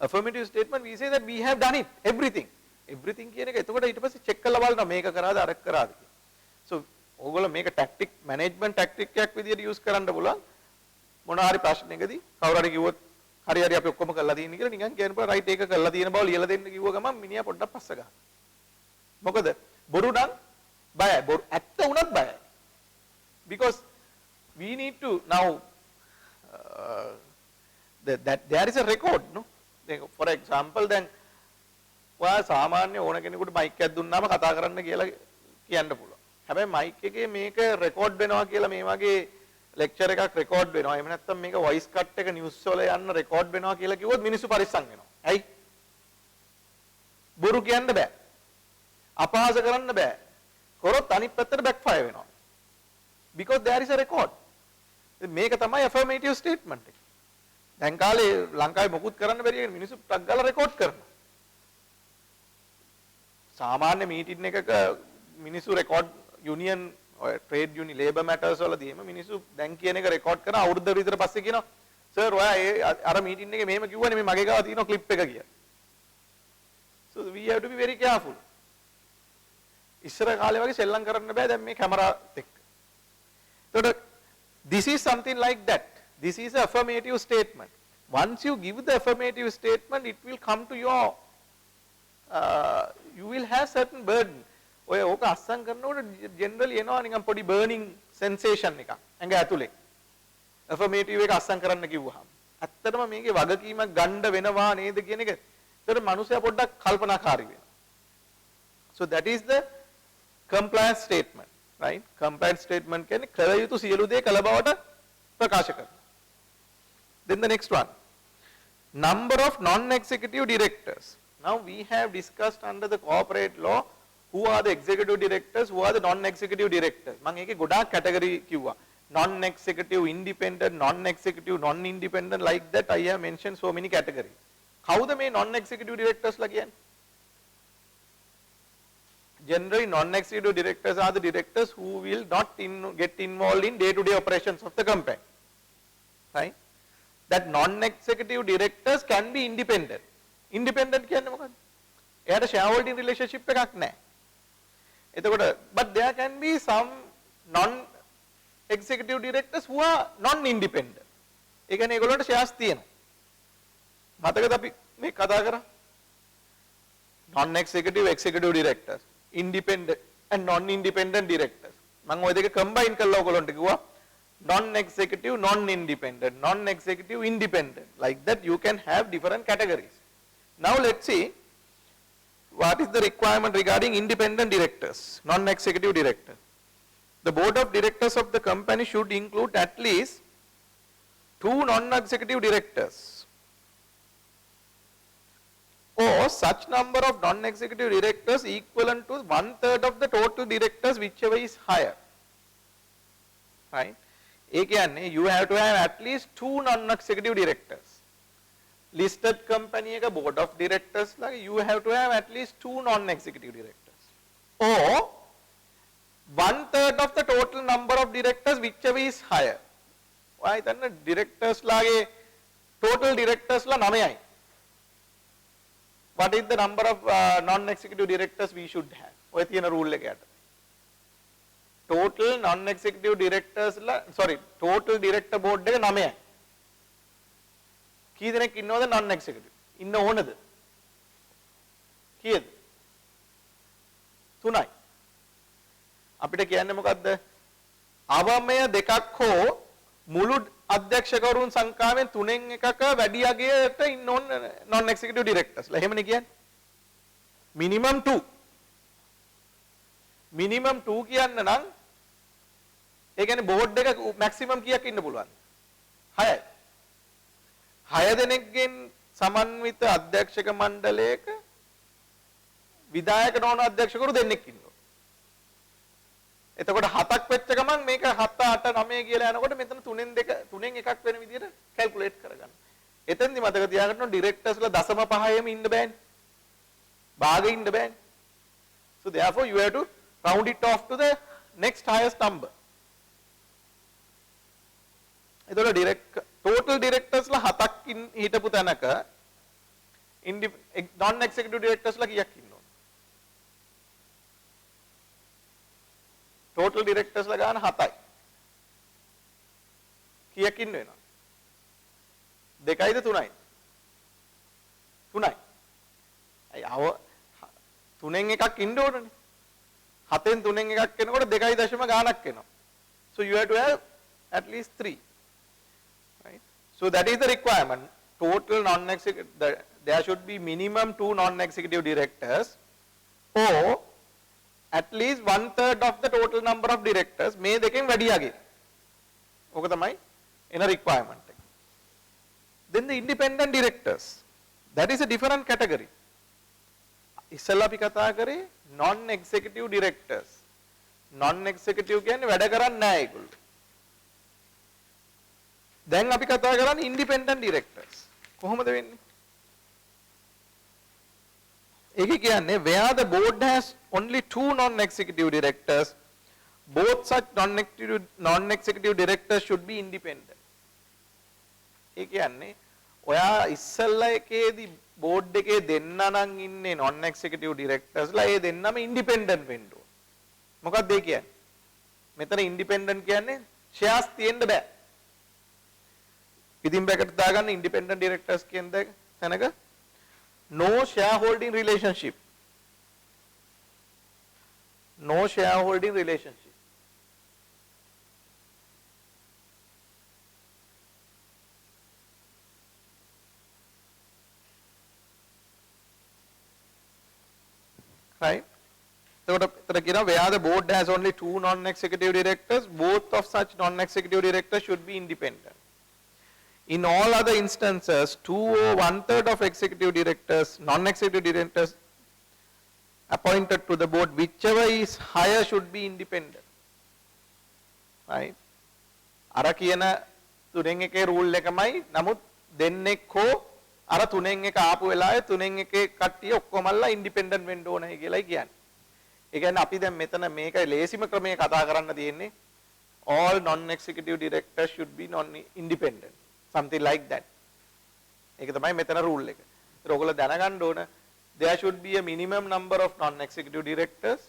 Affirmative statement we say that we have done it, everything. Everything කියන එක එතකොට ඊට පස්සේ චෙක් කරලා බලනවා මේක කරාද අරක කරාද කියලා. So ඕගොල්ලෝ මේක ටැක්ටික් මැනේජ්මන්ට් ටැක්ටික් එකක් විදියට යූස් කරන්න පුළුවන්. මොනවා හරි ප්‍රශ්නයකදී කවුරු හරි කිව්වොත් හරි හරි අපි ඔක්කොම කරලා තියෙන කියලා නිකන් කියන්න බෑ රයිට් ඒක කරලා තියෙන බව ලියලා දෙන්න කිව්ව ගමන් මිනිහා පොඩ්ඩක් පස්ස ගන්නවා. මොකද බොරු නම් බයයි. බොරු ඇත්ත වුණත් බයයි. Because we need to now that there is a record, no? For example, then ඔයා සාමාන්‍ය ඕන කෙනෙකුට මයික් එකක් දුන්නාම කතා කරන්න කියලා කියන්න පුළුවන්. හැබැයි මයික් එකේ මේක රෙකෝඩ් වෙනවා කියලා මේ වගේ ලෙක්චර් එකක් රෙකෝඩ් වෙනවා. එහෙම නැත්නම් මේක වොයිස් කට් එක නිවුස් වල යන්න රෙකෝඩ් වෙනවා කියලා කිව්වොත් මිනිස්සු පරිස්සම් වෙනවා. ඇයි? බොරු කියන්න බෑ. අපහාස කරන්න බෑ. කරොත් අනිත් පැත්තට බෑක්ෆයර් වෙනවා. Because there is a record. මේක තමයි affirmative statement එක. දැන් කාලේ ලංකාවේ මොකුත් කරන්න බැරි කියන මිනිස්සු ටක් ගාලා රෙකෝඩ් කරනවා. සාමාන්‍ය මීටින් එකක මිනිස්සු record union trade union labour matters වලදී එම මිනිස්සු දැන් කියන එක රෙකෝඩ් කරන අවුරුද්දකට විතර පස්සේ කියනවා සර් ඔයා ඒ අර මීටින් එකේ මෙහෙම කිව්වනේ මේ මගේ ගාව තියෙන ක්ලිප් එක කියලා. So we have to be very careful. ඉස්සර කාලේ වගේ සෙල්ලම් කරන්න බෑ දැන් මේ කැමරා එක්ක. එතකොට this is something like that. This is an affirmative statement. Once you give the affirmative statement, it will come to your, you will have certain burden. ඔය ඕක අස්සම් කරනකොට generally එනවා නිකන් පොඩි burning sensation එකක් ඇඟ ඇතුලේ. affirmative එක අස්සම් කරන්න කිව්වහම. ඇත්තටම මේකේ වගකීමක් ගන්න වෙනවා නේද කියන එක. ඒතර මනුස්සයා පොඩ්ඩක් කල්පනාකාරී වෙනවා. So that is the compliance statement, right? Compliance statement කියන්නේ කළ යුතු සියලු දේ කළ බවට ප්‍රකාශ කරනවා. Then the next one, number of non-executive directors. Now we have discussed under the corporate law who are the executive directors, who are the non-executive directors. මම ඒකේ ගොඩාක් category කිව්වා. Non-executive, independent, non-executive, non-independent, like that I have mentioned so many categories. කවුද මේ non-executive directors ලා කියන්නේ? Generally non-executive directors are the directors who will not get involved in day-to-day operations of the company. Right? That non-executive directors can be independent. Independent කියන්නේ මොකක්ද? එයාට shareholding relationship එකක් නැහැ. එතකොට but there can be some non-executive directors who are non-independent. ඒ කියන්නේ ඒගොල්ලන්ට shares තියෙනවා. මතකද අපි මේ කතා කරා? Non-executive, executive directors, independent and non-independent directors. මම ওই දෙක combine කරලා ඔයගොල්ලන්ට කිව්වා non-executive, non-independent, non-executive, independent. Like that you can have different categories. Now let's see what is the requirement regarding independent directors, non-executive director? The board of directors of the company should include at least 2 non-executive directors, or such number of non-executive directors equivalent to 1/3 of the total directors, whichever is higher. Right? You have to have at least 2 non-executive directors. Listed company එක board of directors ලා you have to have at least 2 non-executive directors, or 1/3 of the total number of directors, whichever is higher. ඔයා හිතන්න directors ලාගේ total directors ලා 9යි. What is the number of non-executive directors we should have? ඔය තියෙන rule එක යට. Total non-executive directors ලා total director board එක 9යි. කී දෙනෙක් ඉන්නවද non-executive? ඉන්න ඕනද? කීයද? 3යි. අපිට කියන්නේ මොකද්ද? අවමය දෙකක් හෝ මුළු අධ්‍යක්ෂකවරුන් සංඛ්‍යාවෙන් 3න් එකක වැඩි අගයට ඉන්න ඕන non-executive directors ලා. එහෙමනේ කියන්නේ. minimum 2. minimum 2 කියන්න නම් ඒ කියන්නේ board එක maximum කීයක් ඉන්න පුළුවන්ද? 6යි. 6 දෙනෙක්ගෙන් සමන්විත අධ්‍යක්ෂක මණ්ඩලයක විධායක නොවන අධ්‍යක්ෂකවරු දෙන්නෙක් ඉන්නවා. එතකොට 7ක් වෙච්ච ගමන් මේක 7 8 9 කියලා යනකොට මෙතන 3න් එකක් වෙන විදිහට කැල්කියුලේට් කරගන්න. එතෙන්දි මතක තියාගන්න ඩිරෙක්ටර්ස්ලා 0.5ෙම ඉන්න බෑනේ. භාගෙ ඉන්න බෑනේ. So therefore you have to round it off to the next highest number. එතකොට total directors ලා 7ක් හිටපු තැනක non executive directors ලා කීයක් ඉන්නවද? total directors ලා ගාන 7යි. කීයක් ඉන්න වෙනවද? 2යිද 3යිද? 3යි. අය 3න් එකක් ඉන්න ඕනනේ. 7න් 3න් එකක් එනකොට 2.0 ගානක් එනවා. So you have to have at least 3. Right? So that is the requirement. Total non-executive, there should be minimum 2 non-executive directors, or at least 1/3 of the total number of directors. මේ දෙකෙන් වැඩි යගේ. ඕක තමයි එන requirement එක. Then the independent directors. That is a different category. ඉස්සෙල්ලා අපි කතා කරේ non-executive directors. Non-executive කියන්නේ වැඩ කරන්නේ නැහැ ඒගොල්ලෝ. දැන් අපි කතා කරන්නේ independent directors. කොහොමද වෙන්නේ? ඒකේ කියන්නේ where the board has only 2 non-executive directors, both such non-executive directors should be independent. ඒ කියන්නේ ඔයා ඉස්සෙල්ලා එකේදී board එකේ දෙන්න නම් ඉන්නේ non-executive directors ලා ඒ දෙන්නම independent වෙන්න ඕන. මොකක්ද ඒ කියන්නේ? මෙතන independent කියන්නේ shares තියෙන්න බෑ. ඉතින් බ්‍රැකට් දාගන්න independent directors කියන තැනක no shareholding relationship. No shareholding relationship. Right? So where the board has only 2 non-executive directors, both of such non-executive directors should be independent. In all other instances, 2 or 1/3 of executive directors, non-executive directors appointed to the board, whichever is higher, should be independent. Right? අර කියන 3න් එකේ rule එකමයි. නමුත් දෙන්නෙක් හෝ අර 3න් එක ආපු වෙලාවේ 3න් එකේ කට්ටිය ඔක්කොමලා ඉන්ඩිපෙන්ඩන්ට් වෙන්න ඕනේ කියලායි කියන්නේ. ඒ කියන්නේ අපි දැන් මෙතන මේක ලේසිම ක්‍රමයේ කතා කරන්න තියෙන්නේ all non-executive directors should be non-independent. Something like that. ඒක තමයි මෙතන රූල් එක. ඒත් ඔයගොල්ලෝ දැනගන්න ඕන there should be a minimum number of non-executive directors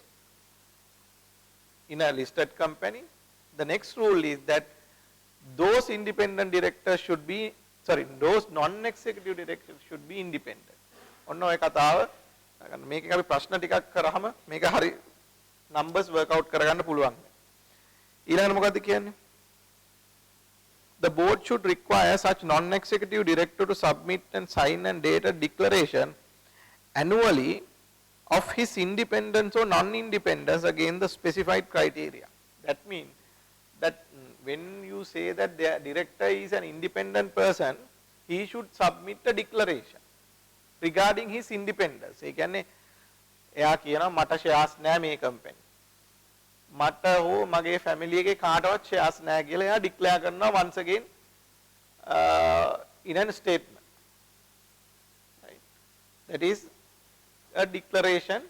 in a listed company. The next rule is that those independent directors should be, those non-executive directors should be independent. ඔන්න ඔය කතාව මේකෙන් අපි ප්‍රශ්න ටිකක් කරාම මේක හරි numbers work out කරගන්න පුළුවන්. ඊළඟට මොකද්ද කියන්නේ? The board should require such non-executive director to submit and sign and date a declaration annually of his independence or non-independence against the specified criteria. That means that when you say that the director is an independent person, he should submit a declaration regarding his independence. ඒ කියන්නේ එයා කියනවා මට shares නැහැ මේ company. මට හෝ මගේ family එකේ කාටවත් shares නැහැ කියලා එයා declare කරනවා once again in a statement. Right. That is a declaration.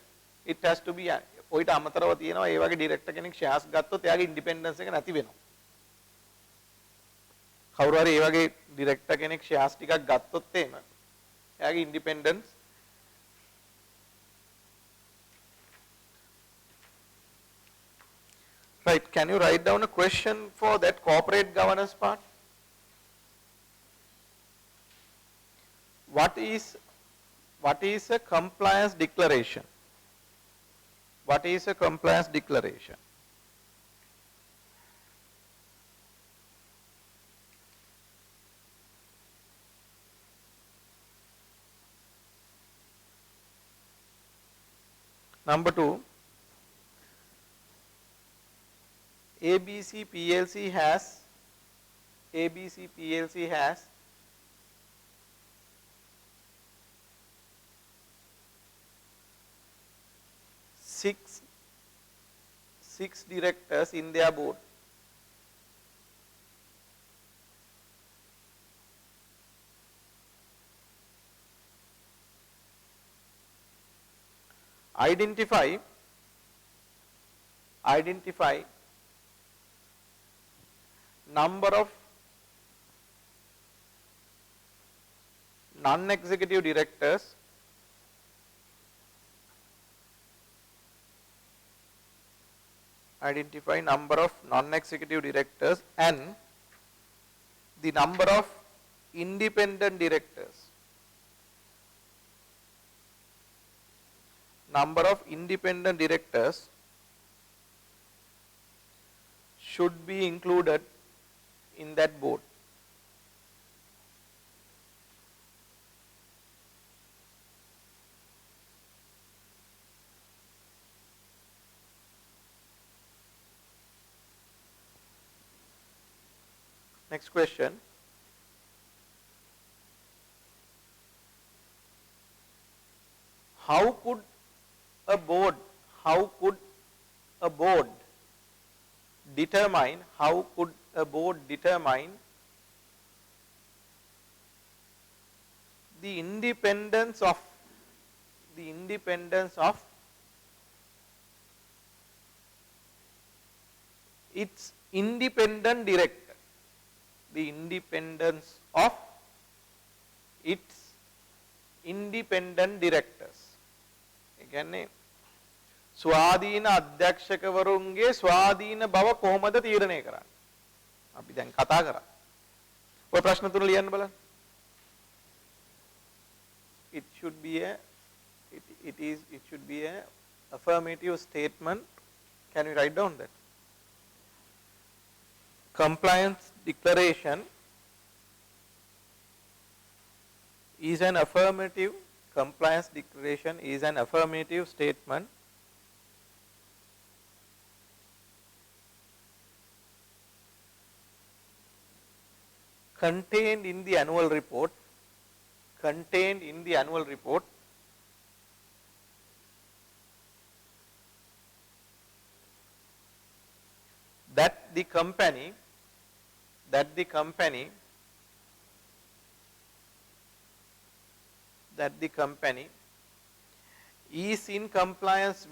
It has to be ඔයිට අමතරව තියෙනවා ඒ වගේ director කෙනෙක් shares ගත්තොත් එයාගේ independence එක නැති වෙනවා. කවුරු හරි ඒ වගේ director කෙනෙක් shares ටිකක් ගත්තොත් එහෙම එයාගේ independence right. Can you write down a question for that corporate governance part? What is a compliance declaration? What is a compliance declaration? Number 2, ABC PLC has six directors in their board. Identify number of non-executive directors and the number of independent directors. Number of independent directors should be included in that board. Next question. How could a board determine the independence of its independent director? The independence of its independent directors. ඒ කියන්නේ ස්වාධීන අධ්‍යක්ෂකවරුන්ගේ ස්වාධීන බව කොහොමද තීරණය කරන්නේ? අපි දැන් කතා කරා. ඔය ප්‍රශ්න තුන ලියන්න බලන්න. It should be a affirmative statement. Can we write down that? Compliance declaration is an affirmative statement contained in the annual report that the company is in compliance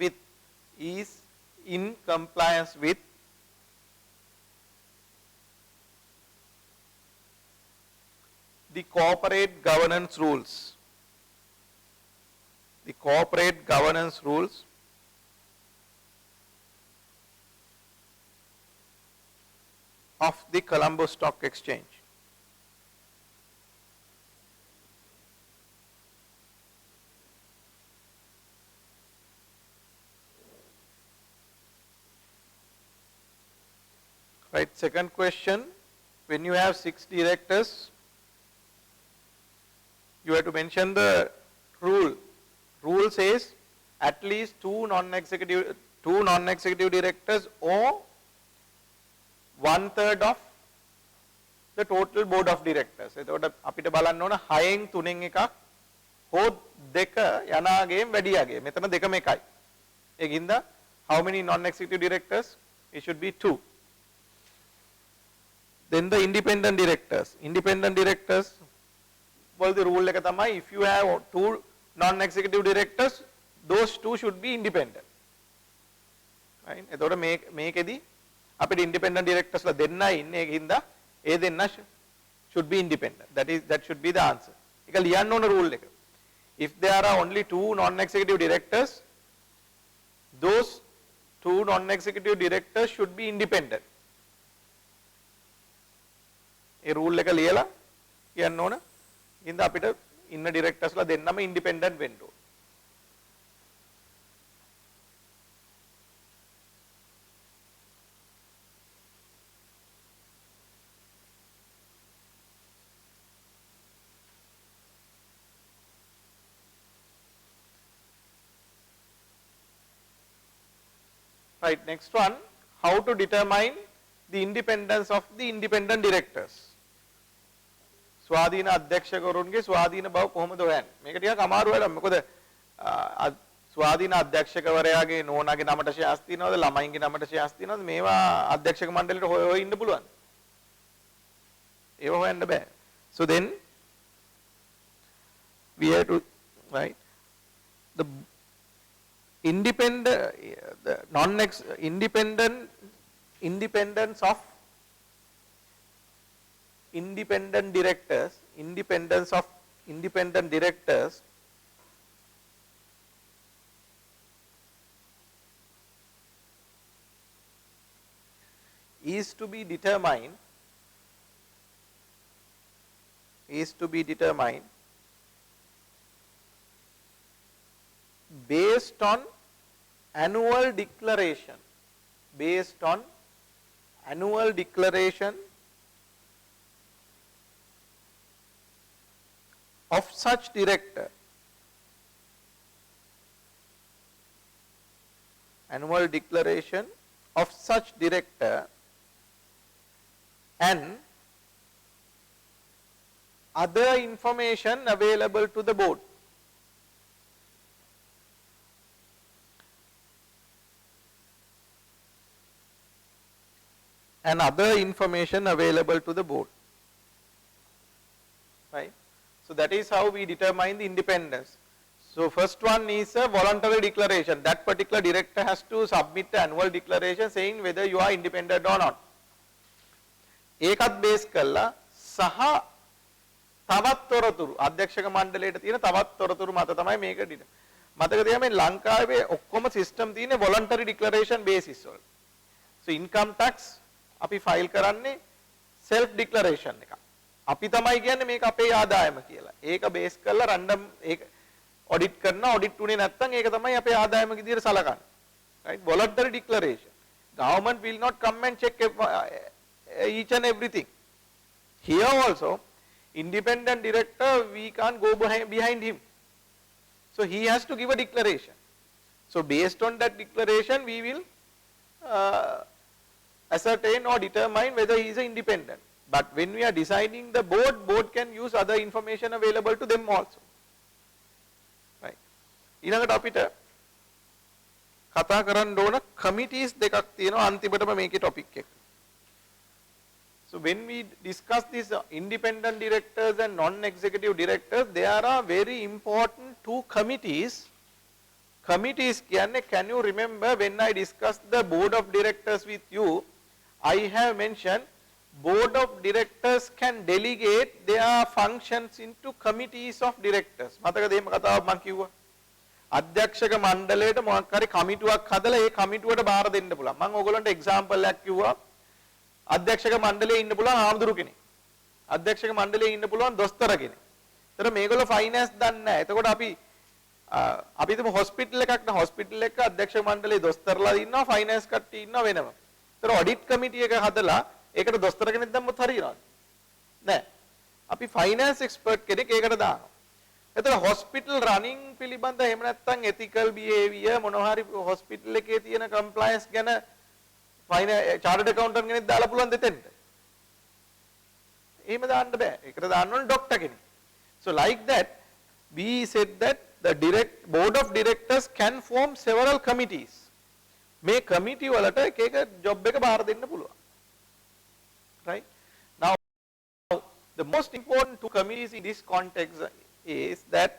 with the corporate governance rules. The corporate governance rules of the Colombo Stock Exchange. Right, second question, when you have 6 directors, you have to mention the rule. Rule says at least two non-executive directors or 1/3 of the total board of directors. එතකොට අපිට බලන්න ඕන 6න් 3න් එකක් හෝ දෙක යනාගේම වැඩියාගේ. මෙතන දෙකම එකයි. ඒකින්ද how many non-executive directors? It should be 2. Then the independent directors. Independent directors, well, the rule එක තමයි if you have 2 non-executive directors, those 2 should be independent. Right? එතකොට මේකෙදි අපිට independent directors ලා දෙන්නයි ඉන්නේ. ඒකින්ද ඒ දෙන්න should be independent. That should be the answer. ඒක ලියන්න ඕන rule එක. If there are only 2 non-executive directors, those 2 non-executive directors should be independent. A rule එක ලියලා කියන්න ඕන. ඉතින් අපිට ඉන්න directors ලා දෙන්නම independent වෙන්න ඕන. Right, next one, how to determine the independence of the independent directors. ස්වාධීන අධ්‍යක්ෂකවරුන්ගේ ස්වාධීන බව කොහොමද හොයන්නේ? මේක ටිකක් අමාරු වැඩක්. මොකද ස්වාධීන අධ්‍යක්ෂකවරයාගේ නෝනාගේ නමට ෂෙයාර්ස් තියෙනවද, ළමයින්ගේ නමට ෂෙයාර්ස් තියෙනවද? මේවා අධ්‍යක්ෂක මණ්ඩලයට හොය ඉන්න පුළුවන්. ඒව හොයන්න බෑ. So then we have to, right, the independence of independent directors is to be determined based on annual declaration of such director, and other information available to the board. And other information available to the board. Right? So that is how we determine the independence. So first one is a voluntary declaration. That particular director has to submit an annual declaration saying whether you are independent or not. ඒකත් base කරලා සහ තවත් තොරතුරු අධ්‍යක්ෂක මණ්ඩලයට තියෙන තවත් තොරතුරු මත තමයි මේක ඩිට. මතක තියාගන්න ලංකාවේ ඔක්කොම සිස්ටම් තියෙන්නේ voluntary declaration basis වල. So income tax අපි ෆයිල් කරන්නේ self declaration එක. අපි තමයි කියන්නේ මේක අපේ ආදායම කියලා. ඒක බේස් කරලා රැන්ඩම් ඒක ඔඩිට් කරනවා. ඔඩිට් උනේ නැත්නම් ඒක තමයි අපේ ආදායම විදියට සලකන්නේ. Right? Voluntary declaration. Government will not come and check each and everything. Here also, independent director, we can't go behind him. So he has to give a declaration. So based on that declaration, we will ascertain or determine whether he is independent. But when we are deciding the board can use other information available to them also. Right. ඊළඟට අපිට කතා කරන්න ඕන committees දෙකක් තියෙනවා අන්තිමටම මේකේ topic එක. So when we discuss these independent directors and non-executive directors, there are very important 2 committees. Committees කියන්නේ, can you remember when I discussed the board of directors with you, I have mentioned board of directors can delegate their functions into committees of directors. මතකද එහෙම කතාවක් මම කිව්වා? අධ්‍යක්ෂක මණ්ඩලයට මොකක් හරි කමිටුවක් හදලා ඒ කමිටුවට බාර දෙන්න පුළුවන්. මම ඕගොල්ලන්ට එක්සැම්පල් එකක් කිව්වා. අධ්‍යක්ෂක මණ්ඩලයේ ඉන්න පුළුවන් ආමඳුරු කෙනෙක්. අධ්‍යක්ෂක මණ්ඩලයේ ඉන්න පුළුවන් දොස්තර කෙනෙක්. ඒතර මේගොල්ලෝ ෆයිනෑන්ස් දන්නේ නැහැ. එතකොට අපි හිතමු හොස්පිටල් එකක් න හොස්පිටල් එක අධ්‍යක්ෂක මණ්ඩලයේ දොස්තරලා ඉන්නවා ෆයිනෑන්ස් කට්ටිය ඉන්නවා වෙනම. ඒතර ඔඩිට් කමිටි එක හදලා ඒකට දොස්තර කෙනෙක් දැම්මොත් හරියනවද? නැහැ. අපි ෆයිනෑන්ස් එක්ස්පර්ට් කෙනෙක් ඒකට දානවා. එතන hospital running පිළිබඳ එහෙම නැත්නම් ethical behavior මොනවා හරි hospital එකේ තියෙන compliance ගැන chartered accountant කෙනෙක් දාලා පුළුවන් දෙතෙන්ට. එහෙම දාන්න බෑ. ඒකට දාන්න ඕනේ doctor කෙනෙක්. So like that we said that the board of directors can form several committees. මේ committee වලට එක එක job එක බාර දෙන්න පුළුවන්. Right? Now the most important two committees in this context is that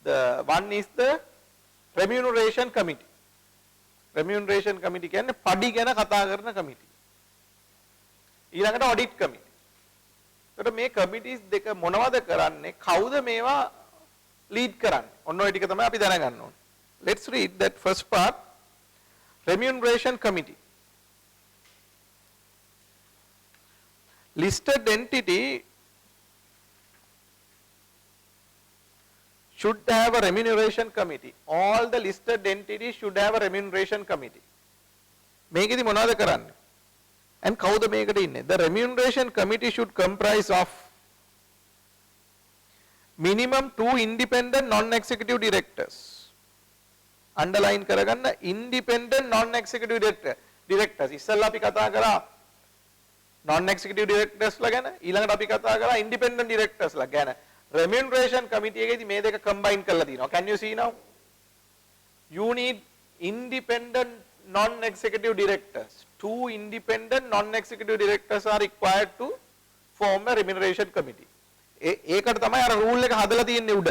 the one is the remuneration committee. Remuneration committee කියන්නේ පඩි ගැන කතා කරන committee. ඊළඟට audit committee. එතකොට මේ committees දෙක මොනවද කරන්නේ? කවුද මේවා lead කරන්නේ? ඔන්න ඔය ටික තමයි අපි දැනගන්න ඕනේ. Let's read that first part. Remuneration committee. Listed entity should have a remuneration committee. All the listed entities should have a remuneration committee. මේකෙදි මොනවද කරන්නේ? And කවුද මේකට ඉන්නේ? The remuneration committee should comprise of minimum 2 independent non-executive directors. Underline කරගන්න independent non-executive directors. ඉස්සෙල්ලා අපි කතා කරා non-executive directors ලා ගැන, ඊළඟට අපි කතා කරා independent directors ලා ගැන. Remuneration committee එකේදී මේ දෙක combine කරලා තියෙනවා. Can you see now? You need independent non-executive directors. 2 independent non-executive directors are required to form a remuneration committee. ඒකට තමයි අර rule එක හදලා තියෙන්නේ උඩ.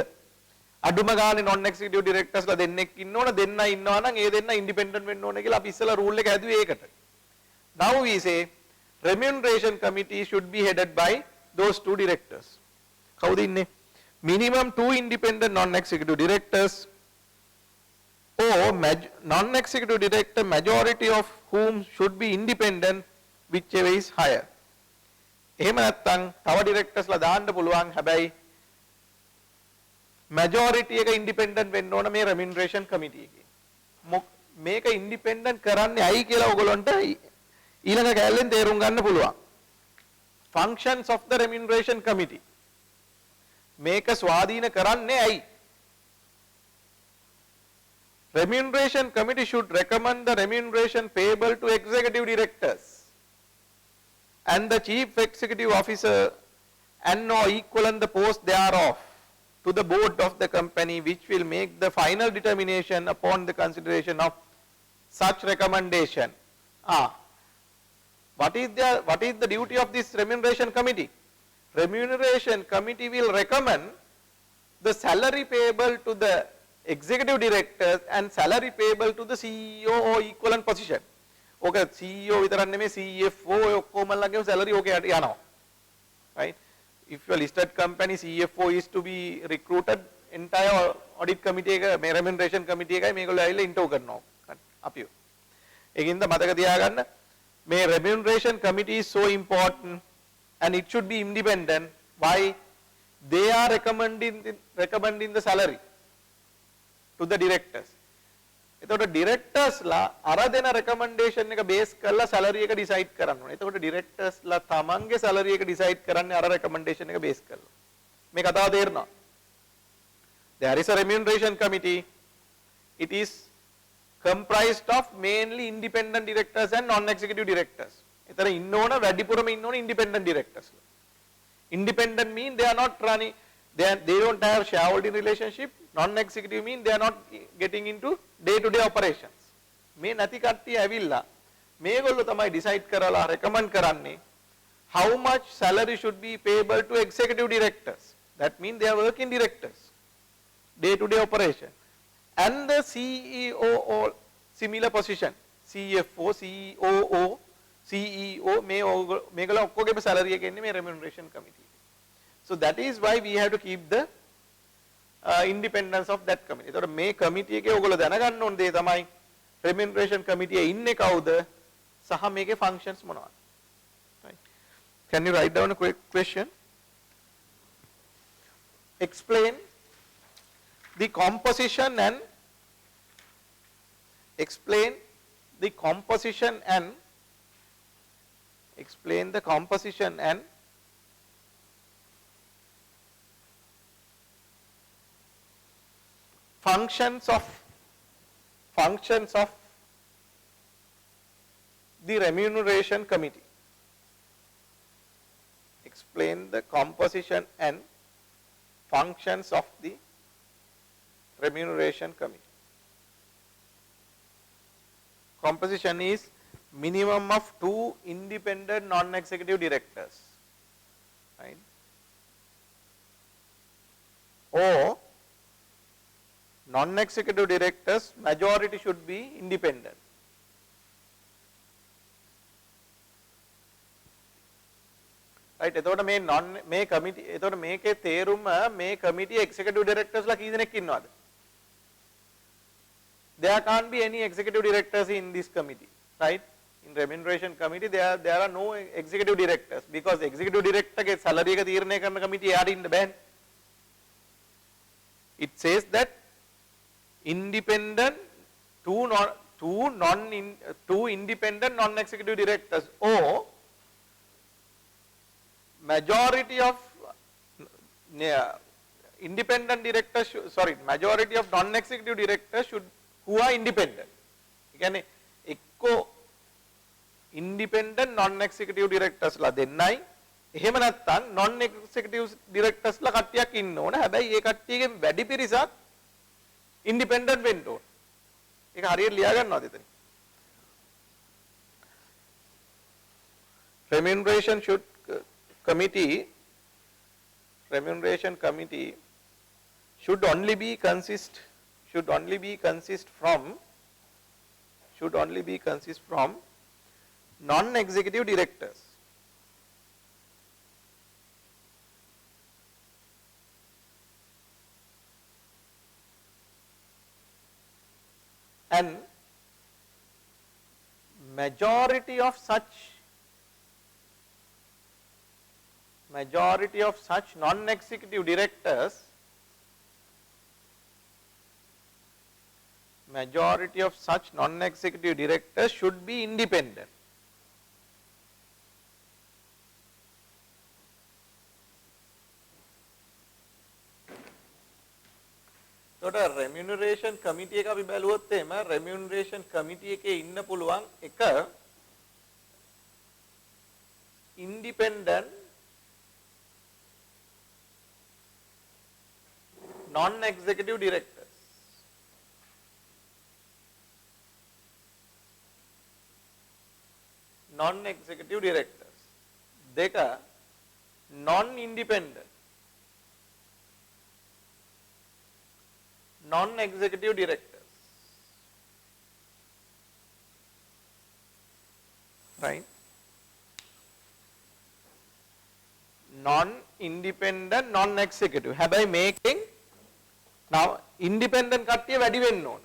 අඩුම ගානේ non-executive directors ලා දෙන්නෙක් ඉන්න ඕන, දෙන්න ඉන්නවා නම් ඒ දෙන්න independent වෙන්න ඕන කියලා අපි ඉස්සෙල්ලා rule එක හැදුවේ ඒකට. Now we say remuneration committee should be headed by those 2 directors. කවුද ඉන්නේ? Minimum 2 independent non-executive directors or non-executive director majority of whom should be independent, whichever is higher. එහෙම නැත්නම් තව directors ලා දාන්න පුළුවන්. හැබැයි majority එක independent වෙන්න ඕන මේ remuneration committee එකේ. මේක independent කරන්නේ ඇයි කියලා ඔයගොල්ලන්ට ඊළඟ කැලෙන් තේරුම් ගන්න පුළුවන්. Functions of the remuneration committee. මේක ස්වාධීන කරන්නේ ඇයි? Remuneration committee should recommend the remuneration payable to executive directors and the chief executive officer and or equivalent the post thereof to the board of the company, which will make the final determination upon the consideration of such recommendation. What is the duty of this remuneration committee? Remuneration committee will recommend the salary payable to the executive directors and salary payable to the CEO or equivalent position. Okay, CEO විතරක් නෙමෙයි CFO ඔක්කොමලගේ salary okay යනවා. Right? If you are listed company, CFO is to be recruited, entire audit committee එක මේ remuneration committee එකයි මේගොල්ලෝ ඇවිල්ලා ඉන්ටර්වයුව කරනවා. අපිව. ඒකින්ද මතක තියාගන්න මේ remuneration committee is so important and it should be independent. Why? They are recommending the salary to the directors. එතකොට directors ලා අර දෙන recommendation එක base කරලා salary එක decide කරන්න ඕනේ. එතකොට directors ලා තමන්ගේ salary එක decide කරන්නේ අර recommendation එක base කරලා. මේ කතාව තේරෙනවා? There is a remuneration committee. It is comprised of mainly independent directors and non-executive directors. එතන ඉන්න ඕන වැඩිපුරම ඉන්න ඕන independent directors. Independent mean they are not running, they don't have shareholding relationship. Non-executive mean they are not getting into day-to-day operations. මේ නැති කට්ටිය ඇවිල්ලා මේගොල්ලෝ තමයි decide කරලා recommend කරන්නේ how much salary should be payable to executive directors. That means they are working directors, day-to-day operation. And the CEO or similar position, CFO, COO, CEO, මේගොල්ලෝ ඔක්කොගේම salary එක එන්නේ මේ remuneration committee. So that is why we have to keep the independence of that committee. එතකොට මේ committee එකේ ඔයගොල්ලෝ දැනගන්න ඕන දේ තමයි remuneration committee එකේ ඉන්නේ කවුද සහ මේකේ functions මොනවද. Right? Can you write down a quick question? Explain the composition and explain the composition and functions of the remuneration committee. Explain the composition and functions of the remuneration committee. Composition is minimum of 2 independent non-executive directors, right? Or non-executive directors majority should be independent. Right, එතකොට මේ committee එතකොට මේකේ තේරුම මේ committee executive directors ලා කී දෙනෙක් ඉන්නවද? There can't be any executive directors in this committee, right? In remuneration committee there are no executive directors because executive director ගේ salary එක තීරණය කරන committee එයාට ඉන්න බෑනේ. It says that independent two independent non-executive directors or majority of independent directors majority of non-executive directors should who are independent. කියන්නේ එක්කෝ independent non-executive directors ලා දෙන්නයි එහෙම නැත්නම් non-executive directors ලා කට්ටියක් ඉන්න ඕන. හැබැයි ඒ කට්ටියගෙන් වැඩි පිරිසක් independent වෙන්න ඕන. ඒක හරියට ලියා ගන්නවාද එතන? Remuneration committee should only be consist from non-executive directors. And majority of such non-executive directors should be independent. එතකොට remuneration committee එක අපි බැලුවොත් එහෙම remuneration committee එකේ ඉන්න පුළුවන් එක independent non-executive directors. Non-executive directors. දෙක non-independent non-executive directors, right? Non-independent non-executive. හැබැයි මේකෙන් now independent කට්ටිය වැඩි වෙන්න ඕන.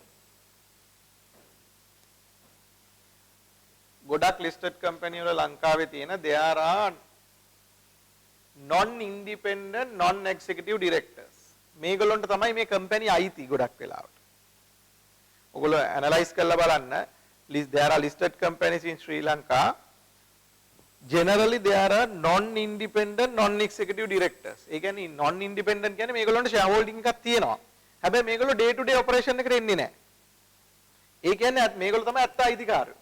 ගොඩක් listed company වල ලංකාවේ තියෙන there are non-independent non-executive directors. මේගොල්ලන්ට තමයි මේ කම්පැනි අයිති ගොඩක් වෙලාවට. ඔයගොල්ලෝ ඇනලයිස් කරලා බලන්න there are listed companies in Sri Lanka. Generally there are non-independent non-executive directors. ඒ කියන්නේ non-independent කියන්නේ මේගොල්ලන්ට share holding එකක් තියෙනවා. හැබැයි මේගොල්ලෝ day to day operation එකට එන්නේ නැහැ. ඒ කියන්නේ මේගොල්ලෝ තමයි ඇත්ත අයිතිකාරයෝ.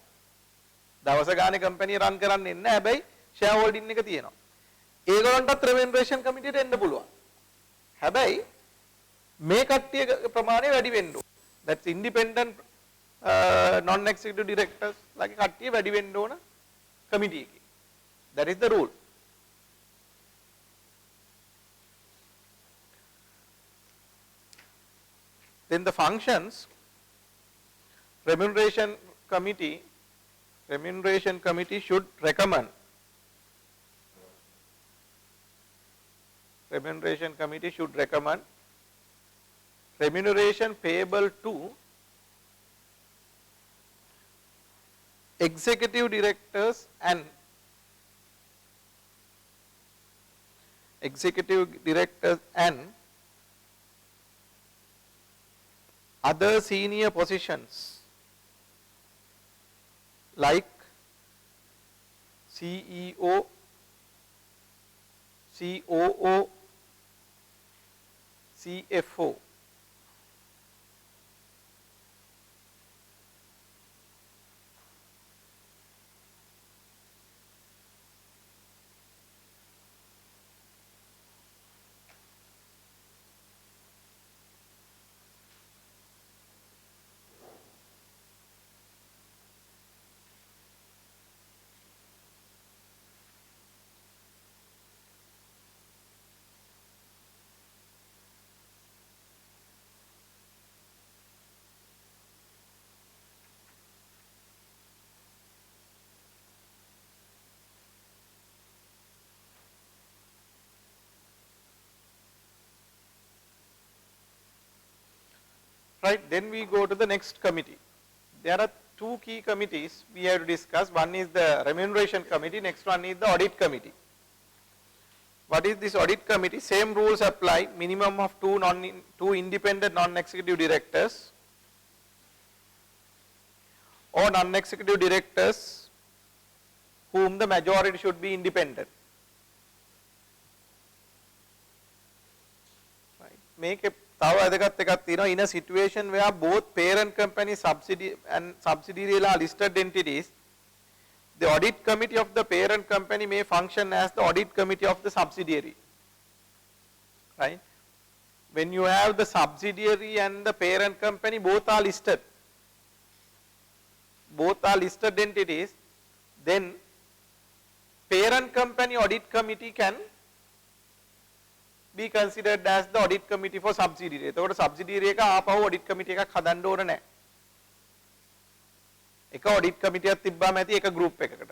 දවස ගානේ කම්පැනි රන් කරන්න එන්නේ නැහැ. හැබැයි share holding එක තියෙනවා. ඒගොල්ලන්ටත් remuneration committee එකට එන්න පුළුවන්. හැබැයි මේ කට්ටිය ප්‍රමාණය වැඩි වෙන්න ඕන. That's independent non-executive directors like කට්ටිය වැඩි වෙන්න ඕන committee එකේ. That is the rule. Then the functions remuneration committee should recommend remuneration payable to executive directors and other senior positions like CEO, COO, CFO, right? Then we go to the next committee. There are two key committees we have to discuss. One is the remuneration committee, next one is the audit committee. What is this audit committee? Same rules apply, minimum of two independent non-executive directors or non-executive directors whom the majority should be independent. Right. Make a in a situation where both parent company and subsidiary are listed entities, the audit committee of the parent company may function as the audit committee of the subsidiary. Right? When you have the subsidiary and the parent company, both are listed entities, then parent company audit committee can be considered as the audit committee for subsidiary. එතකොට subsidiary එක ආපහු audit committee එකක් හදන්න ඕන නැහැ. එක audit committee එකක් තිබ්බාම ඇති එක group එකකට.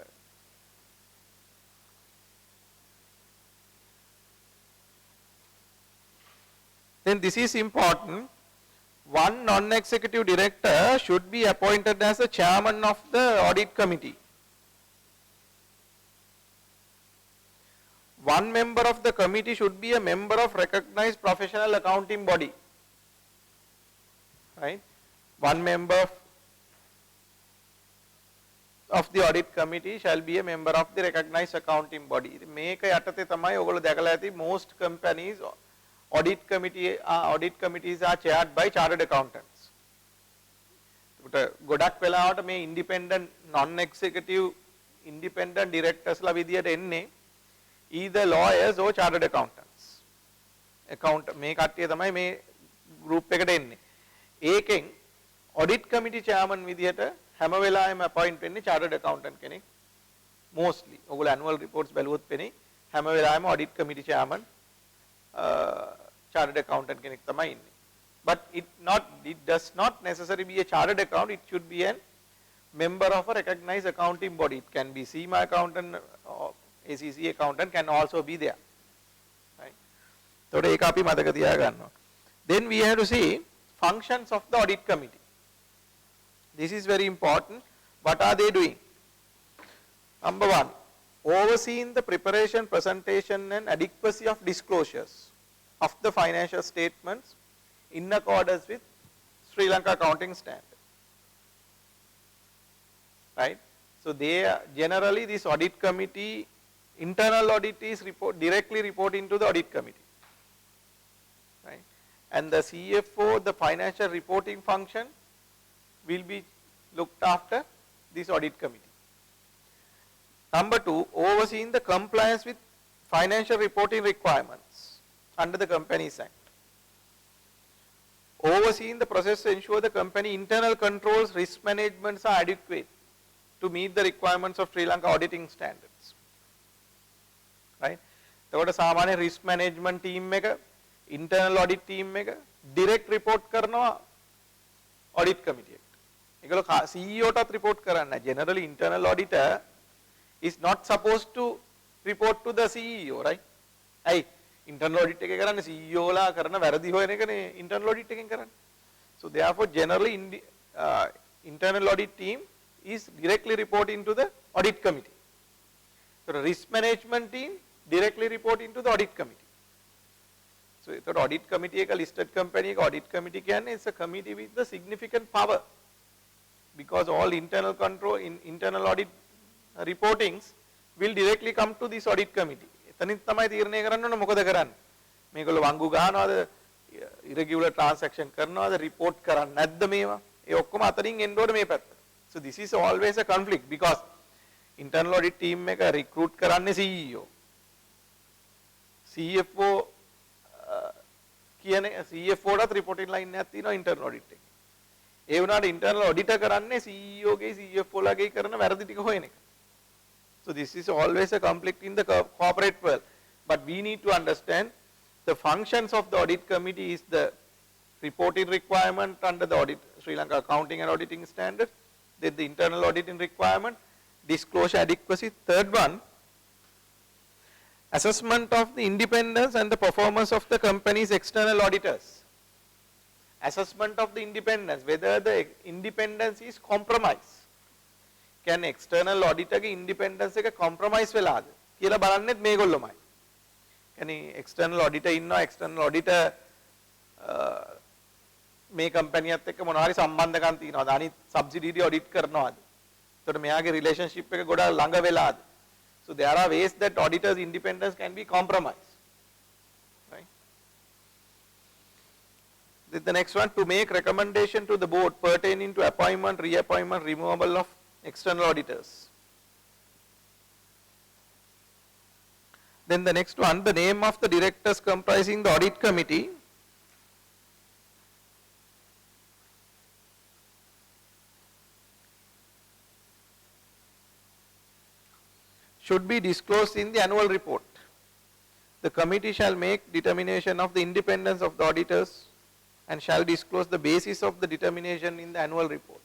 Then this is important. One non-executive director should be appointed as the chairman of the audit committee. One member of the committee should be a member of recognized professional accounting body. Right? One member of the audit committee shall be a member of the recognized accounting body. මේක යටතේ තමයි ඔයගොල්ලෝ දැකලා ඇති most companies audit committees are chaired by chartered accountants. ගොඩක් වෙලාවට මේ independent non-executive independent directors ලා විදියට එන්නේ either lawyers or chartered accountants. මේ කට්ටිය තමයි මේ group එකට එන්නේ. ඒකෙන් audit committee chairman විදියට හැම වෙලාවෙම appoint වෙන්නේ chartered accountant කෙනෙක්. Mostly. ඔයගොල්ලෝ annual reports බැලුවොත් පෙනේ හැම වෙලාවෙම audit committee chairman chartered accountant කෙනෙක් තමයි ඉන්නේ. But it does not necessarily be a chartered accountant, it should be a member of a recognized accounting body. It can be CIMA accountant or ACC accountant can also be there. Right. So ඒක අපි මතක තියාගන්නවා. Then we have to see functions of the audit committee. This is very important. What are they doing? Number one, overseeing the preparation, presentation and adequacy of disclosures of the financial statements in accordance with Sri Lanka accounting standard. Right? So they are, generally this audit committee, internal audit is directly reporting to the audit committee. Right? And the CFO, the financial reporting function, will be looked after this audit committee. Number two, overseeing the compliance with financial reporting requirements under the Companies Act. Overseeing the process to ensure the company internal controls, risk managements are adequate to meet the requirements of Sri Lanka auditing standards. Right? එතකොට සාමාන්‍ය risk management team එක, internal audit team එක direct report කරනවා audit committee එකට. ඒගොල්ලෝ CEO ටත් report කරන්නේ. Generally internal auditor is not supposed to report to the CEO, right? ඇයි? Internal audit එක කරන්නේ CEO ලා කරන වැරදි හොයන එකනේ internal audit එකෙන් කරන්නේ. So therefore generally internal audit team is directly reporting to the audit committee. So the risk management team directly reporting to the audit committee. So the audit committee එක listed company එක audit committee කියන්නේ is a committee with the significant power, because all internal control internal audit reportings will directly come to this audit committee. එතනින් තමයි තීරණය කරන්න ඕන මොකද කරන්නේ. මේගොල්ලෝ වංගු ගන්නවද, irregular transaction කරනවද, report කරන්නේ නැද්ද මේවා. ඒ ඔක්කොම අතරින් එන්න ඕනේ මේ පැත්ත. So this is always a conflict because internal audit team එක recruit කරන්නේ CEO. CFO කියන්නේ CFO ටත් reporting line එකක් තියෙනවා internal audit එකේ. ඒ වුණාට internal auditor කරන්නේ CEO ගේ CFO ලාගේ කරන වැරදි ටික හොයන එක. So this is always a conflict in the corporate world. But we need to understand the functions of the audit committee is the reporting requirement under the audit Sri Lanka accounting and auditing standard, then the internal auditing requirement, disclosure adequacy. Third one, assessment of the independence and the performance of the company's external auditors. assessment of the independence, whether the independence is compromised. Can external auditor ge independence එක compromise වෙලාද කියලා බලන්නෙත් මේගොල්ලොමයි. කියන්නේ external auditor ඉන්නවා, external auditor මේ කම්පැනියත් එක්ක මොනවා හරි සම්බන්ධකම් තියෙනවාද, අනිත් subsidiary audit කරනවාද, එතකොට මෙයාගේ relationship එක ගොඩාක් ළඟ වෙලාද. So there are ways that auditors independence can be compromised. The next one, to make recommendation to the board pertaining to appointment, reappointment, removal of external auditors. Then the next one, the name of the directors comprising the audit committee should be disclosed in the annual report. The committee shall make determination of the independence of the auditors and shall disclose the basis of the determination in the annual report.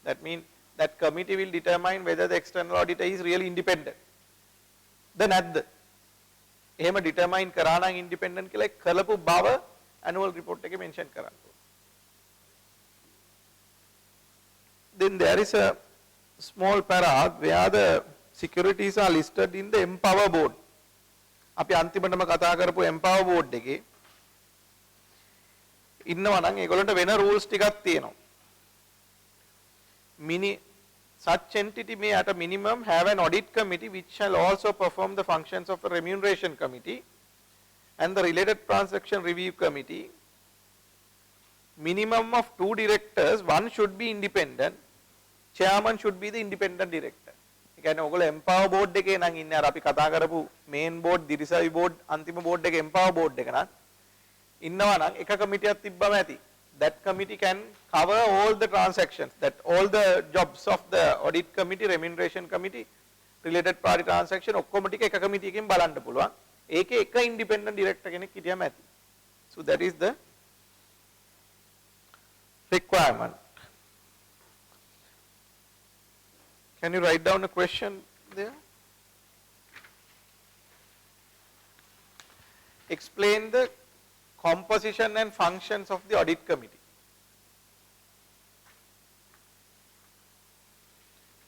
That means that committee will determine whether the external auditor is really independent. Then at the එහෙම determine කරා නම් independent කියලා කරපු බව annual report එකේ mention කරන්න. Then there is a small paragraph where the securities are listed in the Empower board. අපි අන්තිමටම කතා කරපු Empower board එකේ ඉන්නවා නම් ඒගොල්ලන්ට වෙන rules ටිකක් තියෙනවා. Such entity may at a minimum have an audit committee which shall also perform the functions of a remuneration committee and the related transaction review committee. Minimum of 2 directors, one should be independent, chairman should be the independent director. ඒ කියන්නේ ඔයගොල්ලෝ Empower board එකේ නම් ඉන්නේ අර අපි කතා කරපු main board, දිරිසවි board, අන්තිම board එකේ Empower board එක නම් ඉන්නවා නම් එක කමිටියක් තිබ්බම ඇති. That committee can cover all the transactions, that all the jobs of the audit committee, remuneration committee, related party transaction ඔක්කොම ටික එක committee එකකින් බලන්න පුළුවන්. ඒකේ එක independent director කෙනෙක් හිටියම ඇති. So that is the requirement. Can you write down a question there? Explain the composition and functions of the audit committee.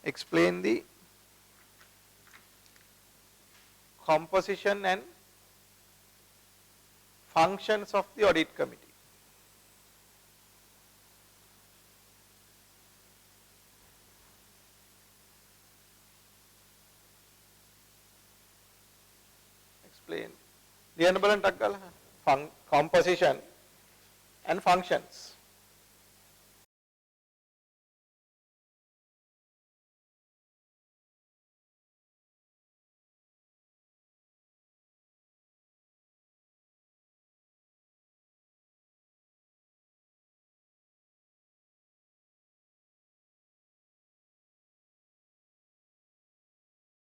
Explain the composition and functions of the audit committee. Explain. ලියන්න බලන්න ටක් ගාලා composition and functions.